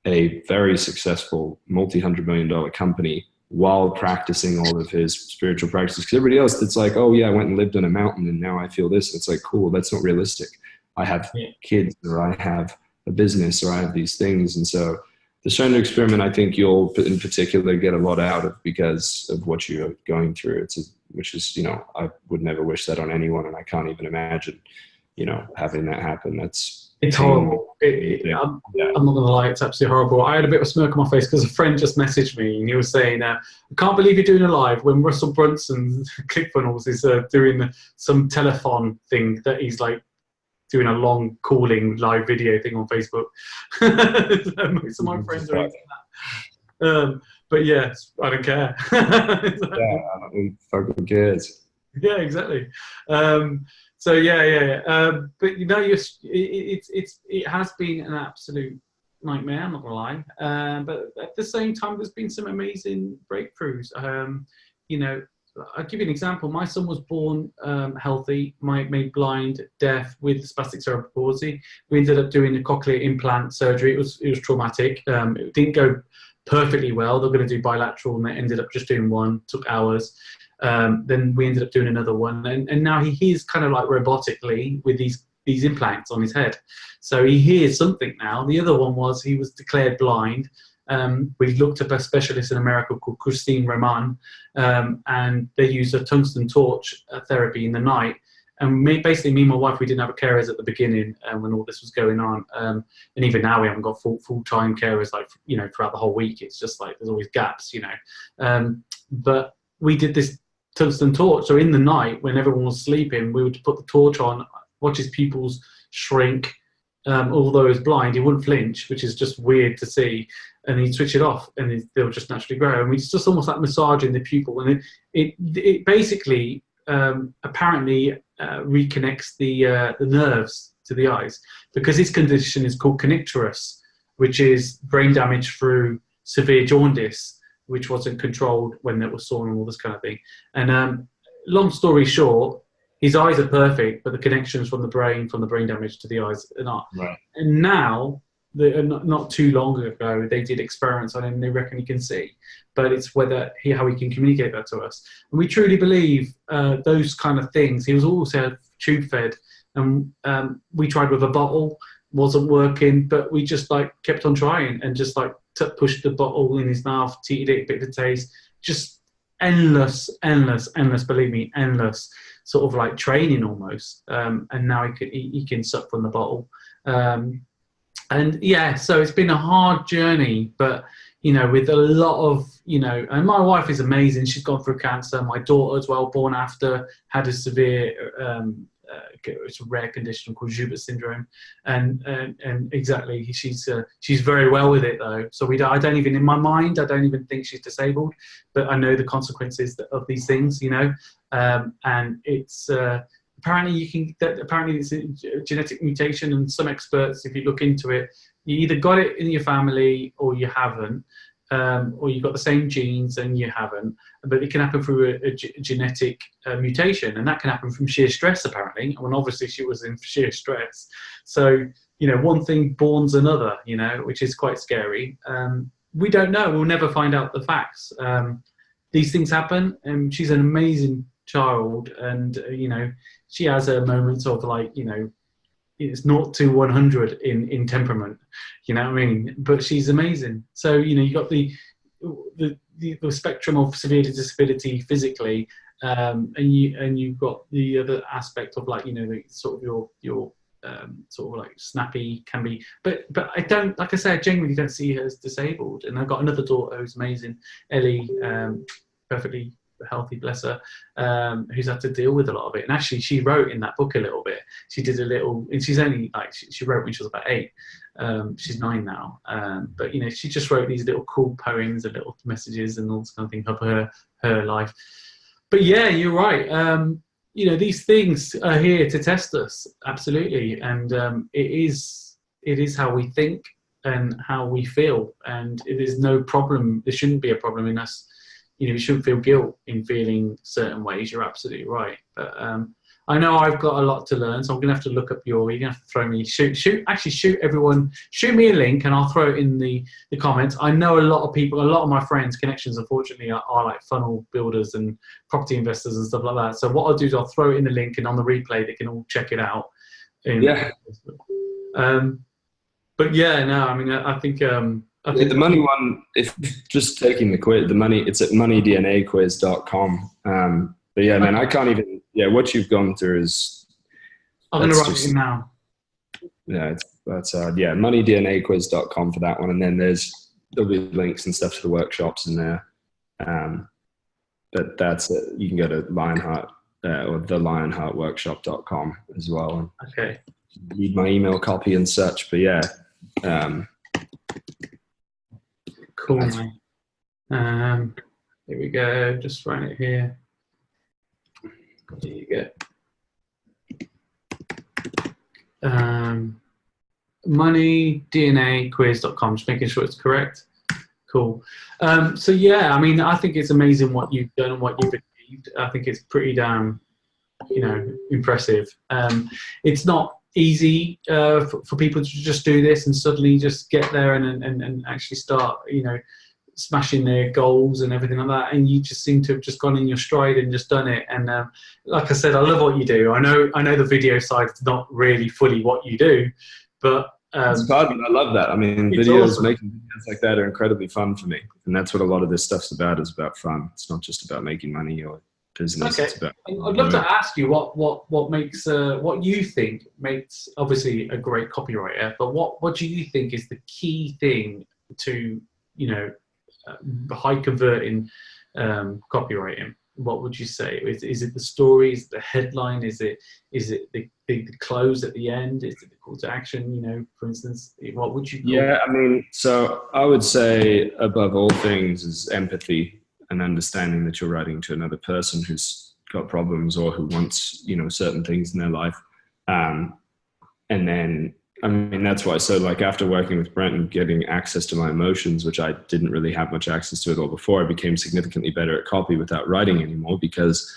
a very successful multi-$100 million company while practicing all of his spiritual practices. Because everybody else, it's like, oh yeah, I went and lived on a mountain and now I feel this. It's like, cool, that's not realistic. I have kids, or I have a business, or I have these things. And so the Surrender Experiment, I think you'll in particular get a lot out of because of what you're going through. Which is, I would never wish that on anyone, and I can't even imagine, having that happen. It's horrible. I'm not going to lie, it's absolutely horrible. I had a bit of a smirk on my face because a friend just messaged me and he was saying, I can't believe you're doing a live when Russell Brunson, ClickFunnels, is doing some telethon thing that he's like doing a long calling live video thing on Facebook. Most of my friends are into that. But yeah, I don't care. Fucking cares. Yeah, exactly. So yeah. But it has been an absolute nightmare. I'm not gonna lie. But at the same time, there's been some amazing breakthroughs. I'll give you an example. My son was born healthy, made blind, deaf, with spastic cerebral palsy. We ended up doing a cochlear implant surgery. It was traumatic. It didn't go perfectly well. They're going to do bilateral, and they ended up just doing one. Took hours. Then we ended up doing another one, and now he hears kind of like robotically with these implants on his head. So he hears something now. The other one was he was declared blind. We looked up a specialist in America called Christine Roman, and they use a tungsten torch therapy in the night. And basically, me and my wife, we didn't have a carers at the beginning when all this was going on. And even now, we haven't got full-time carers, throughout the whole week. It's just like there's always gaps, But we did this tungsten torch. So in the night, when everyone was sleeping, we would put the torch on, watch his pupils shrink. Although he was blind, he wouldn't flinch, which is just weird to see. And he'd switch it off, and they would just naturally grow. And it's just almost like massaging the pupil. And it basically, apparently, reconnects the nerves to the eyes, because his condition is called kernicterus, which is brain damage through severe jaundice, which wasn't controlled when it was sawn and all this kind of thing. And long story short, his eyes are perfect, but the connections from the brain damage to the eyes are not. Right. And now, not too long ago, they did experiments on him, and they reckon he can see. But it's how he can communicate that to us. And we truly believe those kind of things. He was also tube fed, and we tried with a bottle, wasn't working, but we just kept on trying and just pushed the bottle in his mouth, teated it, a bit of taste, just endless, believe me, endless sort of training almost. And now he can suck from the bottle. And yeah, so it's been a hard journey, but with a lot of, and my wife is amazing. She's gone through cancer. My daughter as well, born after, had a severe, it's a rare condition called Joubert syndrome. And exactly, she's very well with it though. So I don't even, in my mind, I don't even think she's disabled, but I know the consequences of these things, and it's, apparently it's a genetic mutation, and some experts, if you look into it, you either got it in your family or you haven't, or you've got the same genes and you haven't, but it can happen through a genetic mutation, and that can happen from sheer stress apparently. When obviously she was in sheer stress. So one thing borns another, which is quite scary. We don't know. We'll never find out the facts. These things happen, and she's an amazing child, and she has her moments of it's 0 to 100 in temperament, you know what I mean? But she's amazing. So you got the spectrum of severe to disability physically, and you've got the other aspect of the sort of your sort of like snappy can be, but I don't, like I said, I genuinely don't see her as disabled. And I've got another daughter who's amazing, Ellie, perfectly healthy, bless her, who's had to deal with a lot of it. And actually, she wrote in that book a little bit. She did a little, and she's only she wrote when she was about 8. She's 9 now, but she just wrote these little cool poems and little messages and all this kind of thing of her life. But yeah, you're right. These things are here to test us, absolutely, and it is how we think and how we feel, and it is no problem. There shouldn't be a problem in us. You shouldn't feel guilt in feeling certain ways. You're absolutely right. But I know I've got a lot to learn, so I'm gonna have to look up you're gonna have to throw me shoot everyone, shoot me a link, and I'll throw it in the comments. I know a lot of people, a lot of my friends, connections, unfortunately, are like funnel builders and property investors and stuff like that. So what I'll do is I'll throw it in the link, and on the replay they can all check it out. Yeah. But yeah, no, I mean, I think the money one, if just taking the quiz, the money, it's at moneydnaquiz.com. But yeah, man, I can't even. Yeah, what you've gone through is. I'm gonna write it now. Yeah, that's moneydnaquiz.com for that one, and then there'll be links and stuff to the workshops in there. But that's it. You can go to Lionheart or thelionheartworkshop.com as well. Okay. Read my email copy and such. But yeah. Cool, man. Here we go. Just write it here. There you go. moneydnaquiz.com. Just making sure it's correct. Cool. So yeah, I mean, I think it's amazing what you've done and what you've achieved. I think it's pretty damn, impressive. It's not easy for people to just do this and suddenly just get there and actually start, smashing their goals and everything like that. And you just seem to have just gone in your stride and just done it. And like I said, I love what you do. I know the video side is not really fully what you do, but it's fun. I love that. I mean, making videos like that are incredibly fun for me, and that's what a lot of this stuff's about. Is about fun. It's not just about making money or business. Okay. It's about I'd love to ask you what makes what you think makes obviously a great copywriter, but what do you think is the key thing to high converting copywriting? What would you say? Is it the stories, the headline? Is it the close at the end? Is it the call to action? For instance, what would you call Yeah, I mean, so I would say above all things is empathy and understanding that you're writing to another person who's got problems or who wants, certain things in their life. And then, I mean, that's why. So like after working with Brent and getting access to my emotions, which I didn't really have much access to at all before, I became significantly better at copy without writing anymore because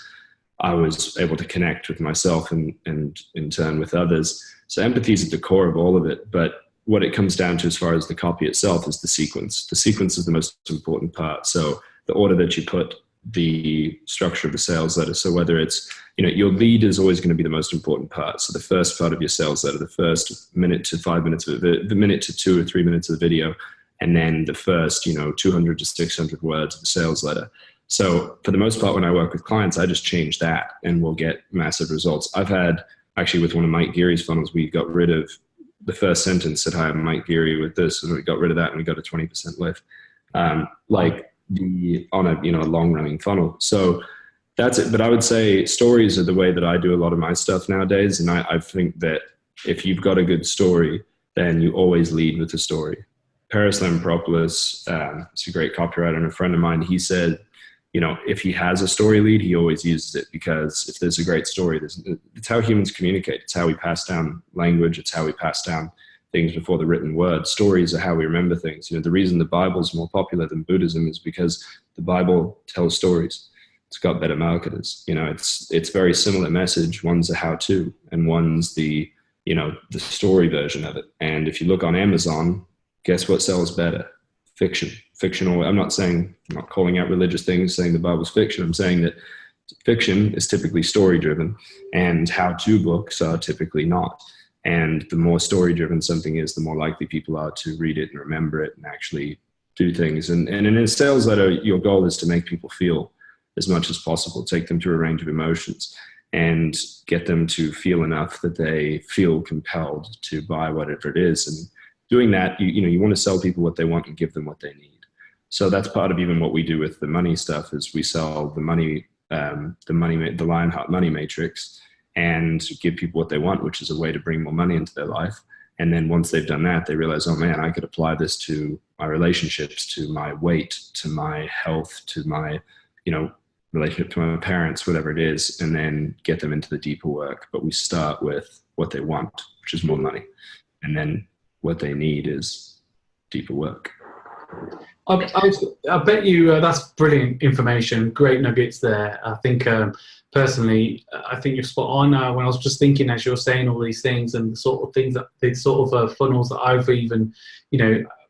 I was able to connect with myself and in turn with others. So empathy is at the core of all of it. But what it comes down to as far as the copy itself is the sequence. The sequence is the most important part. So the order that you put the structure of the sales letter. So whether it's, your lead is always going to be the most important part. So the first part of your sales letter, the first minute to 5 minutes of it, the minute to 2 or 3 minutes of the video, and then the first, 200 to 600 words of the sales letter. So for the most part, when I work with clients, I just change that and we'll get massive results. I've had, actually with one of Mike Geary's funnels, we got rid of the first sentence said, "Hi, I'm Mike Geary with this," and we got rid of that and we got a 20% lift. On a long running funnel. So that's it. But I would say stories are the way that I do a lot of my stuff nowadays. And I think that if you've got a good story, then you always lead with the story. Paris Lampropoulos, is a great copywriter and a friend of mine. He said, if he has a story lead, he always uses it because if there's a great story, it's how humans communicate. It's how we pass down language. It's how we pass down things before the written word. Stories are how we remember things. The reason the Bible's more popular than Buddhism is because the Bible tells stories. It's got better marketers. It's very similar message. One's a how-to and one's the you know, the story version of it. And if you look on Amazon, guess what sells better? Fiction. Fictional. I'm not calling out religious things, saying the Bible's fiction. I'm saying that fiction is typically story driven, and how-to books are typically not. And the more story driven something is, the more likely people are to read it and remember it and actually do things. And in a sales letter, your goal is to make people feel as much as possible, take them through a range of emotions and get them to feel enough that they feel compelled to buy whatever it is. And doing that, you want to sell people what they want and give them what they need. So that's part of even what we do with the money stuff, is we sell the Lionheart Money Matrix and give people what they want, which is a way to bring more money into their life. And then once they've done that, they realize, oh man, I could apply this to my relationships, to my weight, to my health, to my, relationship to my parents, whatever it is, and then get them into the deeper work. But we start with what they want, which is more money. And then what they need is deeper work. I bet you that's brilliant information. Great nuggets there. I think personally, I think you're spot on. When I was just thinking as you're saying all these things and the sort of things funnels that I've even,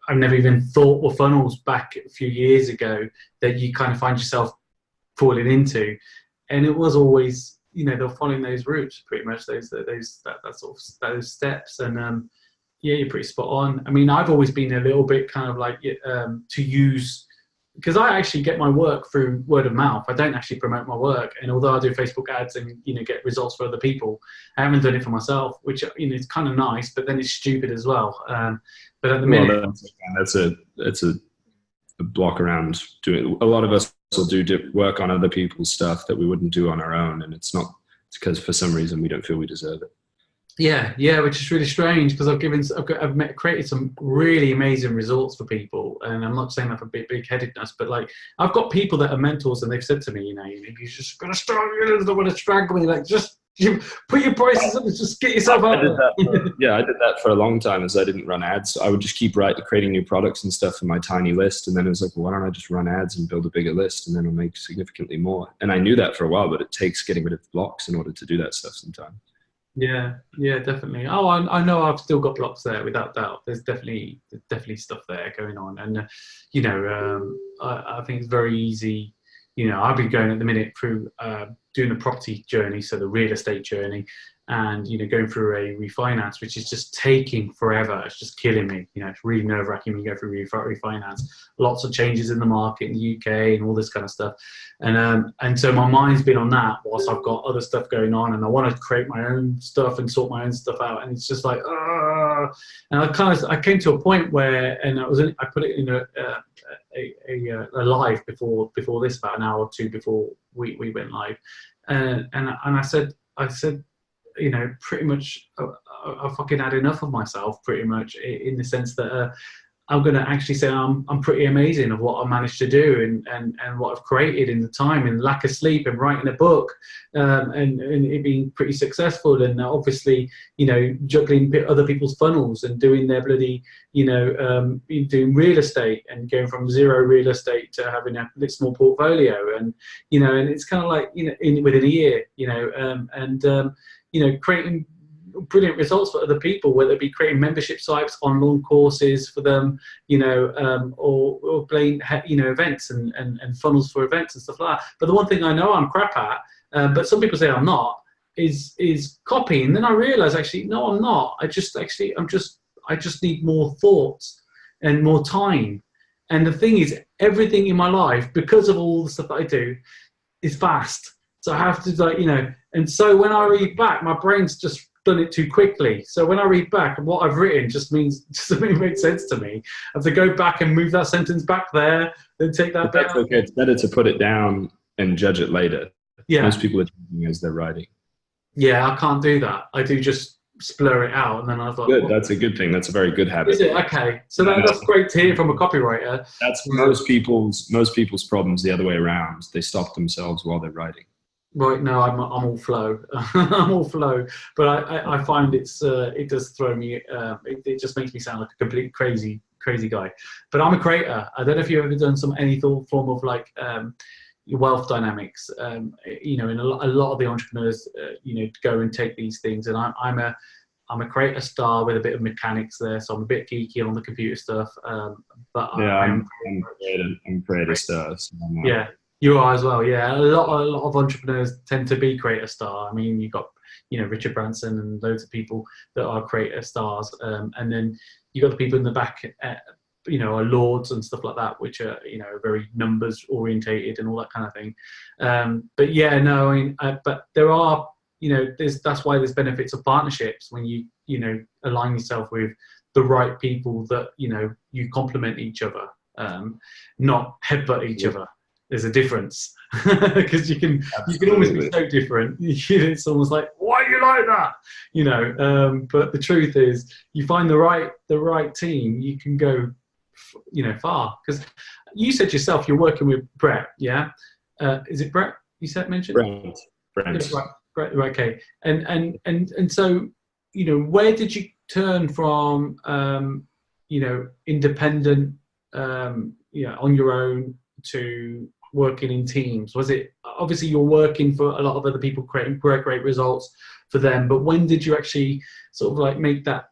I've never even thought were funnels back a few years ago that you kind of find yourself falling into, and it was always, they're following those routes pretty much, those steps, and yeah, you're pretty spot on. I mean, I've always been a little bit kind of like to use, because I actually get my work through word of mouth. I don't actually promote my work, and although I do Facebook ads and get results for other people, I haven't done it for myself, which it's kind of nice, but then it's stupid as well. But at the minute, that's a block around doing. A lot of us will do work on other people's stuff that we wouldn't do on our own, and it's because for some reason we don't feel we deserve it. Yeah, which is really strange, because I've created some really amazing results for people, and I'm not saying that for big-headedness, but like I've got people that are mentors, and they've said to me, you're just gonna start, you don't want to strangle me, like just put your prices up and just get yourself out. I did that for a long time, as I didn't run ads. I would just keep creating new products and stuff in my tiny list, and then it was like, well, why don't I just run ads and build a bigger list, and then I'll make significantly more. And I knew that for a while, but it takes getting rid of blocks in order to do that stuff sometimes. Yeah, definitely. Oh, I know I've still got blocks there, without doubt. There's definitely stuff there going on, and I think it's very easy. I've been going at the minute through doing the property journey, so the real estate journey, and going through a refinance, which is just taking forever. It's just killing me. It's really nerve-wracking when you go through refinance. Lots of changes in the market in the UK and all this kind of stuff, and so my mind's been on that whilst I've got other stuff going on, and I want to create my own stuff and sort my own stuff out, and it's just like, and I came to a point where, and I put it in a live before this, about an hour or two before we went live, and I said, pretty much I fucking had enough of myself, pretty much, in the sense that I'm going to actually say I'm pretty amazing of what I managed to do and what I've created in the time, and lack of sleep, and writing a book, and it being pretty successful, and obviously juggling other people's funnels and doing their bloody doing real estate, and going from zero real estate to having a small portfolio, and and it's kind of like within a year, creating brilliant results for other people, whether it be creating membership sites, online courses for them, or playing, events and funnels for events and stuff like that. But the one thing I know I'm crap at, but some people say I'm not, is copying. And then I realize, actually, no, I'm not. I just need more thoughts and more time. And the thing is, everything in my life, because of all the stuff that I do, is fast. So I have to, and so when I read back, my brain's just done it too quickly. So when I read back, what I've written just doesn't make sense to me. I have to go back and move that sentence back there, then take that back. That's okay. It's better to put it down and judge it later. Yeah. Most people are judging as they're writing. Yeah, I can't do that. I do just blur it out, and then I thought, good. That's a good thing. That's a very good habit. Is it? Okay. So that's great to hear from a copywriter. That's most people's problems the other way around. They stop themselves while they're writing. Right, no, I'm all flow. I'm all flow, but I find it does throw me. It just makes me sound like a complete crazy guy. But I'm a creator. I don't know if you've ever done any form of like wealth dynamics. In a lot of the entrepreneurs, go and take these things, and I'm a creator star with a bit of mechanics there, so I'm a bit geeky on the computer stuff. But Yeah, I'm creator star. So yeah, you are as well. Yeah, a lot of entrepreneurs tend to be creator star. I mean, you've got Richard Branson and loads of people that are creator stars, and then you got the people in the back, are lords and stuff like that, which are very numbers orientated and all that kind of thing. But yeah, no, I mean, but there are that's why there's benefits of partnerships when you align yourself with the right people that you complement each other, not headbutt each other. There's a difference because you can always be so different. It's almost like, why are you like that? But the truth is, you find the right team, you can go far. Because you said yourself you're working with Brett, yeah? Is it Brett you mentioned? Brent. Yeah, right, okay. And so where did you turn from independent on your own to working in teams? Was it obviously you're working for a lot of other people, creating great results for them, but when did you actually sort of like make that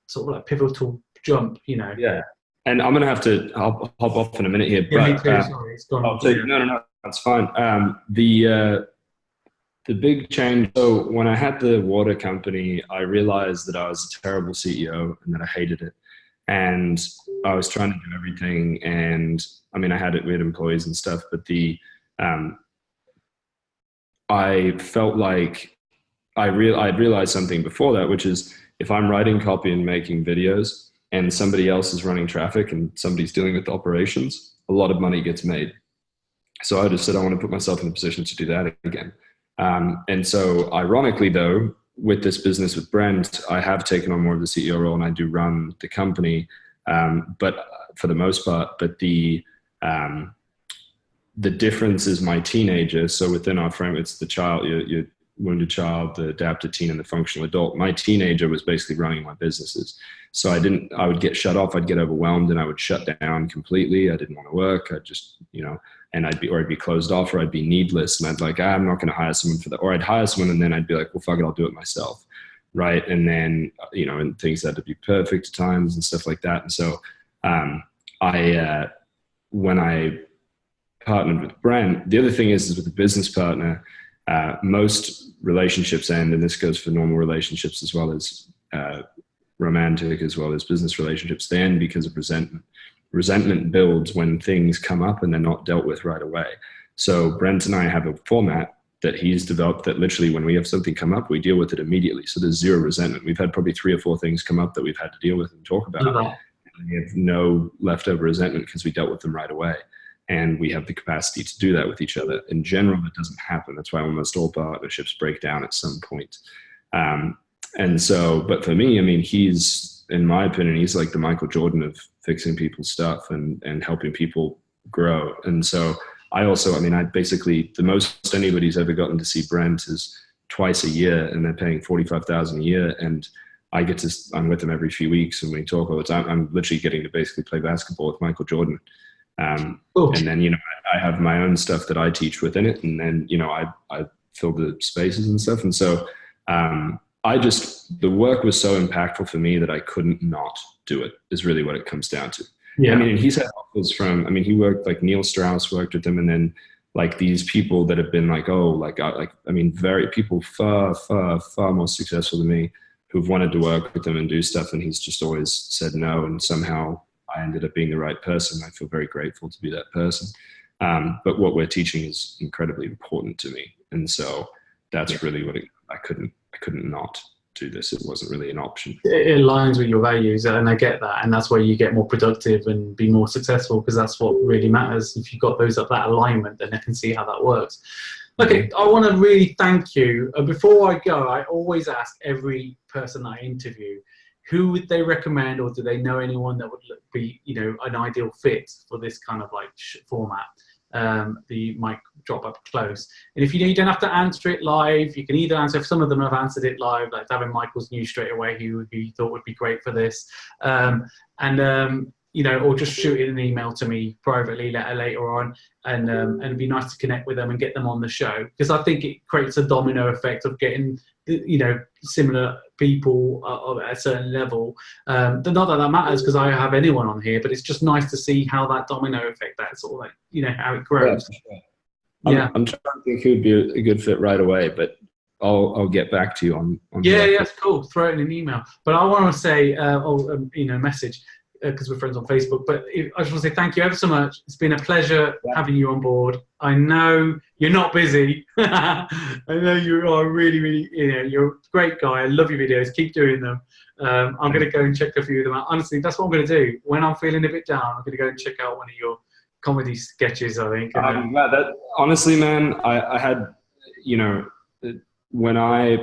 sort of like pivotal jump? Yeah, and I'm gonna have to hop off in a minute here. Yeah, but me too. Sorry, it's gone. No, that's fine. The big change. So when I had the water company, I realized that I was a terrible CEO and that I hated it. And I was trying to do everything. And I mean, we had employees and stuff, but I felt like I'd realized something before that, which is if I'm writing copy and making videos and somebody else is running traffic and somebody's dealing with operations, a lot of money gets made. So I just said, I want to put myself in a position to do that again. And so ironically though, with this business with Brent, I have taken on more of the CEO role and I do run the company. But for the most part, but the difference is my teenager. So within our frame, it's the child, your wounded child, the adapted teen, and the functional adult. My teenager was basically running my businesses. So I would get shut off. I'd get overwhelmed and I would shut down completely. I didn't want to work. I just, and I'd be closed off, or I'd be needless. And I'd like, I'm not going to hire someone for that. Or I'd hire someone and then I'd be like, well, fuck it, I'll do it myself. Right. And then, and things had to be perfect at times and stuff like that. And so when I partnered with Brent, the other thing is with a business partner, most relationships end, and this goes for normal relationships as well as romantic as well as business relationships, they end because of resentment. Resentment builds when things come up and they're not dealt with right away. So Brent and I have a format that he's developed that literally when we have something come up, we deal with it immediately. So there's zero resentment. We've had probably 3 or 4 things come up that we've had to deal with and talk about. And we have no leftover resentment because we dealt with them right away. And we have the capacity to do that with each other. In general, it doesn't happen. That's why almost all partnerships break down at some point. And so, but for me, I mean, in my opinion, he's like the Michael Jordan of fixing people's stuff and helping people grow. And so I basically, the most anybody's ever gotten to see Brent is twice a year, and they're paying $45,000 a year. And I'm with them every few weeks and we talk all the time. I'm literally getting to basically play basketball with Michael Jordan. And then, I have my own stuff that I teach within it. And then, I fill the spaces and stuff. And so, the work was so impactful for me that I couldn't not do it, is really what it comes down to. Yeah. I mean, and he's had offers he worked, like Neil Strauss worked with him, and then like these people that have been like, very people far, far, far more successful than me who've wanted to work with him and do stuff. And he's just always said no. And somehow I ended up being the right person. I feel very grateful to be that person. But what we're teaching is incredibly important to me. And so that's really what I couldn't not do this. It wasn't really an option. It aligns with your values, and I get that. And that's where you get more productive and be more successful, because that's what really matters. If you've got that alignment, then I can see how that works. Okay, I want to really thank you. Before I go, I always ask every person I interview, who would they recommend, or do they know anyone that would be, an ideal fit for this kind of like format? The mic drop up close. And if you don't have to answer it live, you can either answer, if some of them have answered it live, like Davin Michaels knew straight away who he thought would be great for this. or just shoot in an email to me privately later on, and it'd be nice to connect with them and get them on the show, because I think it creates a domino effect of getting similar people at a certain level. Not that that matters because I have anyone on here, but it's just nice to see how that domino effect, that sort of like, how it grows. Yeah, I'm trying to think who would be a good fit right away, but I'll get back to you on yeah, it's cool. Throw it in an email. But I want to say, message, because we're friends on Facebook. But I just want to say thank you ever so much. It's been a pleasure having you on board. I know you're not busy. I know you are really, really, you're a great guy. I love your videos. Keep doing them. I'm going to go and check a few of them out. Honestly, that's what I'm going to do. When I'm feeling a bit down, I'm going to go and check out one of your comedy sketches, I think. I'm glad that, honestly, man, I had, when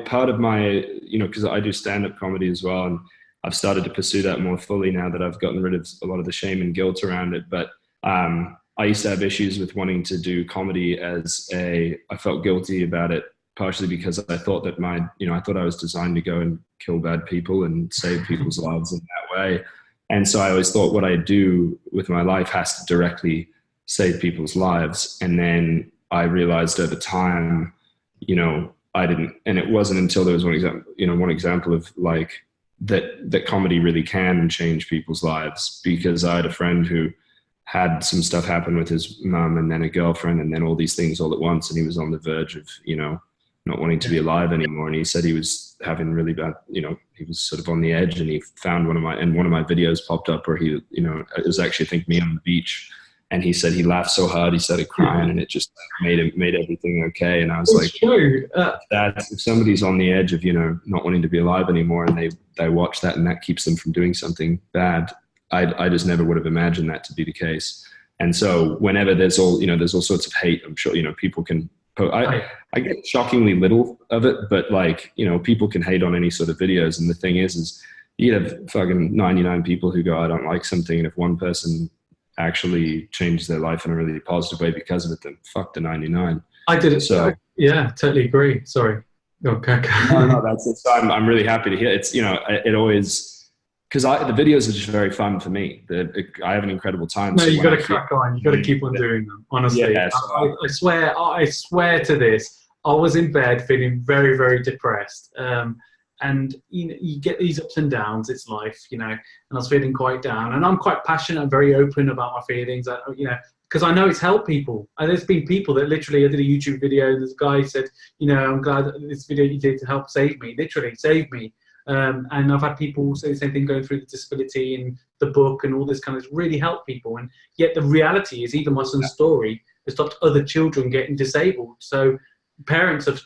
part of my, because I do stand-up comedy as well, and I've started to pursue that more fully now that I've gotten rid of a lot of the shame and guilt around it. But I used to have issues with wanting to do comedy I felt guilty about it, partially because I thought that I thought I was designed to go and kill bad people and save people's lives in that way. And so I always thought what I do with my life has to directly save people's lives. And then I realized over time, I didn't, and it wasn't until there was one example of like that comedy really can change people's lives, because I had a friend who had some stuff happen with his mum and then a girlfriend and then all these things all at once. And he was on the verge of, not wanting to be alive anymore. And he said he was having really bad, he was sort of on the edge, and he found one of my videos popped up where he, it was actually, I think, me on the beach. And he said he laughed so hard, he started crying, and it just made everything okay. And I was like, true. If somebody's on the edge of, not wanting to be alive anymore, and they watch that and that keeps them from doing something bad, I just never would have imagined that to be the case. And so whenever there's all sorts of hate, I'm sure, people can, I get shockingly little of it, but people can hate on any sort of videos. And the thing is you have fucking 99 people who go, I don't like something. And if one person actually changes their life in a really positive way because of it, then fuck the 99. I did it. So yeah, totally agree. Sorry. Okay. No, that's it. So I'm really happy to hear it's, it always, because the videos are just very fun for me. I have an incredible time. No, you got to crack on. You got to keep on doing them. Honestly, yeah, so I swear to this. I was in bed feeling very, very depressed. And you get these ups and downs. It's life, and I was feeling quite down. And I'm quite passionate and very open about my feelings. Because I know it's helped people. And there's been people that literally, I did a YouTube video, and this guy said, I'm glad that this video you did to help save me. Literally saved me. And I've had people say the same thing going through the disability and the book and all this kind of really help people. And yet the reality is, even my son's story has stopped other children getting disabled. So parents have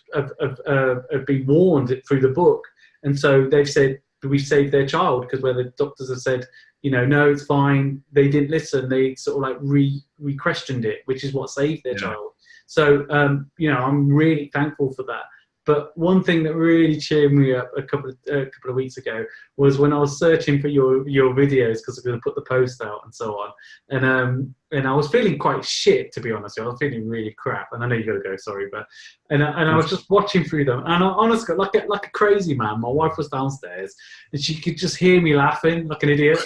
been warned through the book. And so they've said, we saved their child, because where the doctors have said, no, it's fine. They didn't listen. They sort of like re-questioned it, which is what saved their child. So, I'm really thankful for that. But one thing that really cheered me up a couple of weeks ago was when I was searching for your videos, because I'm going to put the post out and so on. And I was feeling quite shit, to be honest. I was feeling really crap. And I know you got to go, sorry, but and I was just watching through them. And I honestly, like a crazy man, my wife was downstairs, and she could just hear me laughing like an idiot.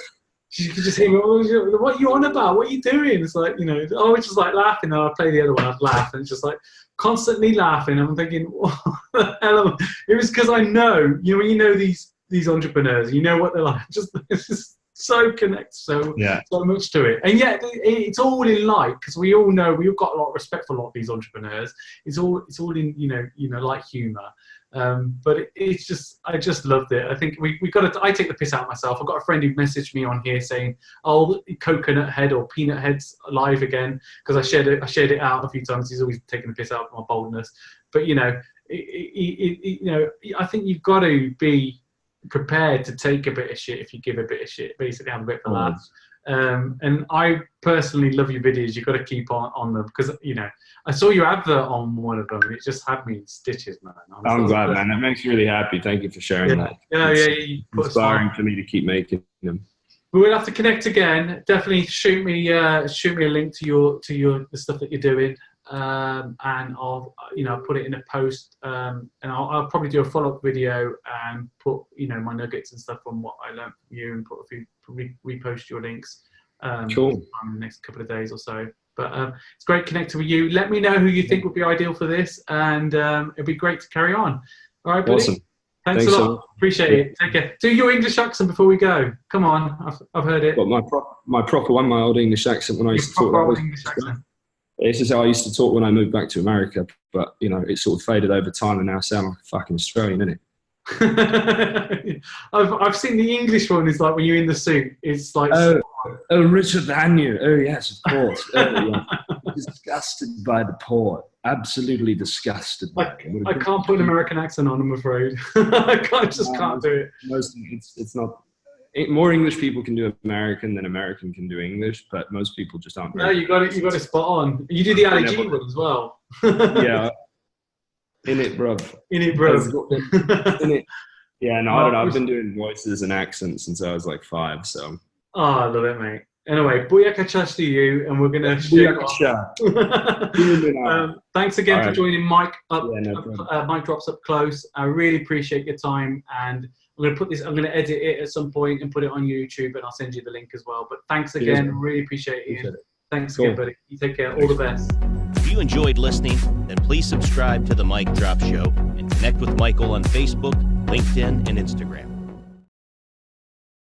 She could just hear me, what are you on about? What are you doing? It's like, I was just like laughing. And I'd play the other one, I'd laugh. And it's just like constantly laughing. I'm thinking, what the hell? It was because I know, when you know these entrepreneurs, you know what they're like. It's just so connected, so much to it. And yet it's all in light, because we all know, we've got a lot of respect for a lot of these entrepreneurs. It's all in, like humor. But it's just, I just loved it. I think we got to, I take the piss out of myself. I've got a friend who messaged me on here saying, oh, Coconut Head or Peanut Head's live again, because I shared it out a few times. He's always taking the piss out of my boldness. But, I think you've got to be prepared to take a bit of shit if you give a bit of shit, basically have a bit of a laugh. And I personally love your videos. You've got to keep on them, because I saw your advert on one of them, and it just had me in stitches, man. Honestly, I'm glad, man. That makes me really happy. Thank you for sharing that. You put inspiring for me to keep making them. But we'll have to connect again. Definitely shoot me a link to the stuff that you're doing, and I'll put it in a post, and I'll probably do a follow-up video and put my nuggets and stuff from what I learned from you, and put a few repost your links. Cool. In the next couple of days or so. But it's great connecting with you. Let me know who you think would be ideal for this, and it'd be great to carry on. All right, buddy? Awesome. Thanks a lot. Appreciate it. Take care. Do your English accent before we go. Come on, I've heard it. But my proper one, my old English accent when I used to talk. English accent. This is how I used to talk when I moved back to America, but you know, it sort of faded over time, and now I sound like a fucking Australian, innit? I've seen the English one. Is like when you're in the suit. It's like Richard Daniel. Oh yes, of course. Yeah. Disgusted by the port. Absolutely disgusted. I can't put an American accent on. I'm afraid. I can't do it. It's not. More English people can do American than American can do English, but most people just aren't. No, you got it. You got it spot on. You do the Ali G one as well. Yeah. In it, bruv. In it, bruv. In it. Yeah, no, I don't know. I've been doing voices and accents since I was like 5, so. Oh, I love it, mate. Anyway, booyaka chash to you, and we're going to shake off. Thanks again for joining Mike Mike Drops Up Close. I really appreciate your time, and I'm going to edit it at some point and put it on YouTube, and I'll send you the link as well. But thanks again. Really appreciate it. Thanks again, buddy. You take care. All the best. If you enjoyed listening, then please subscribe to The Mike Drop Show and connect with Michael on Facebook, LinkedIn, and Instagram.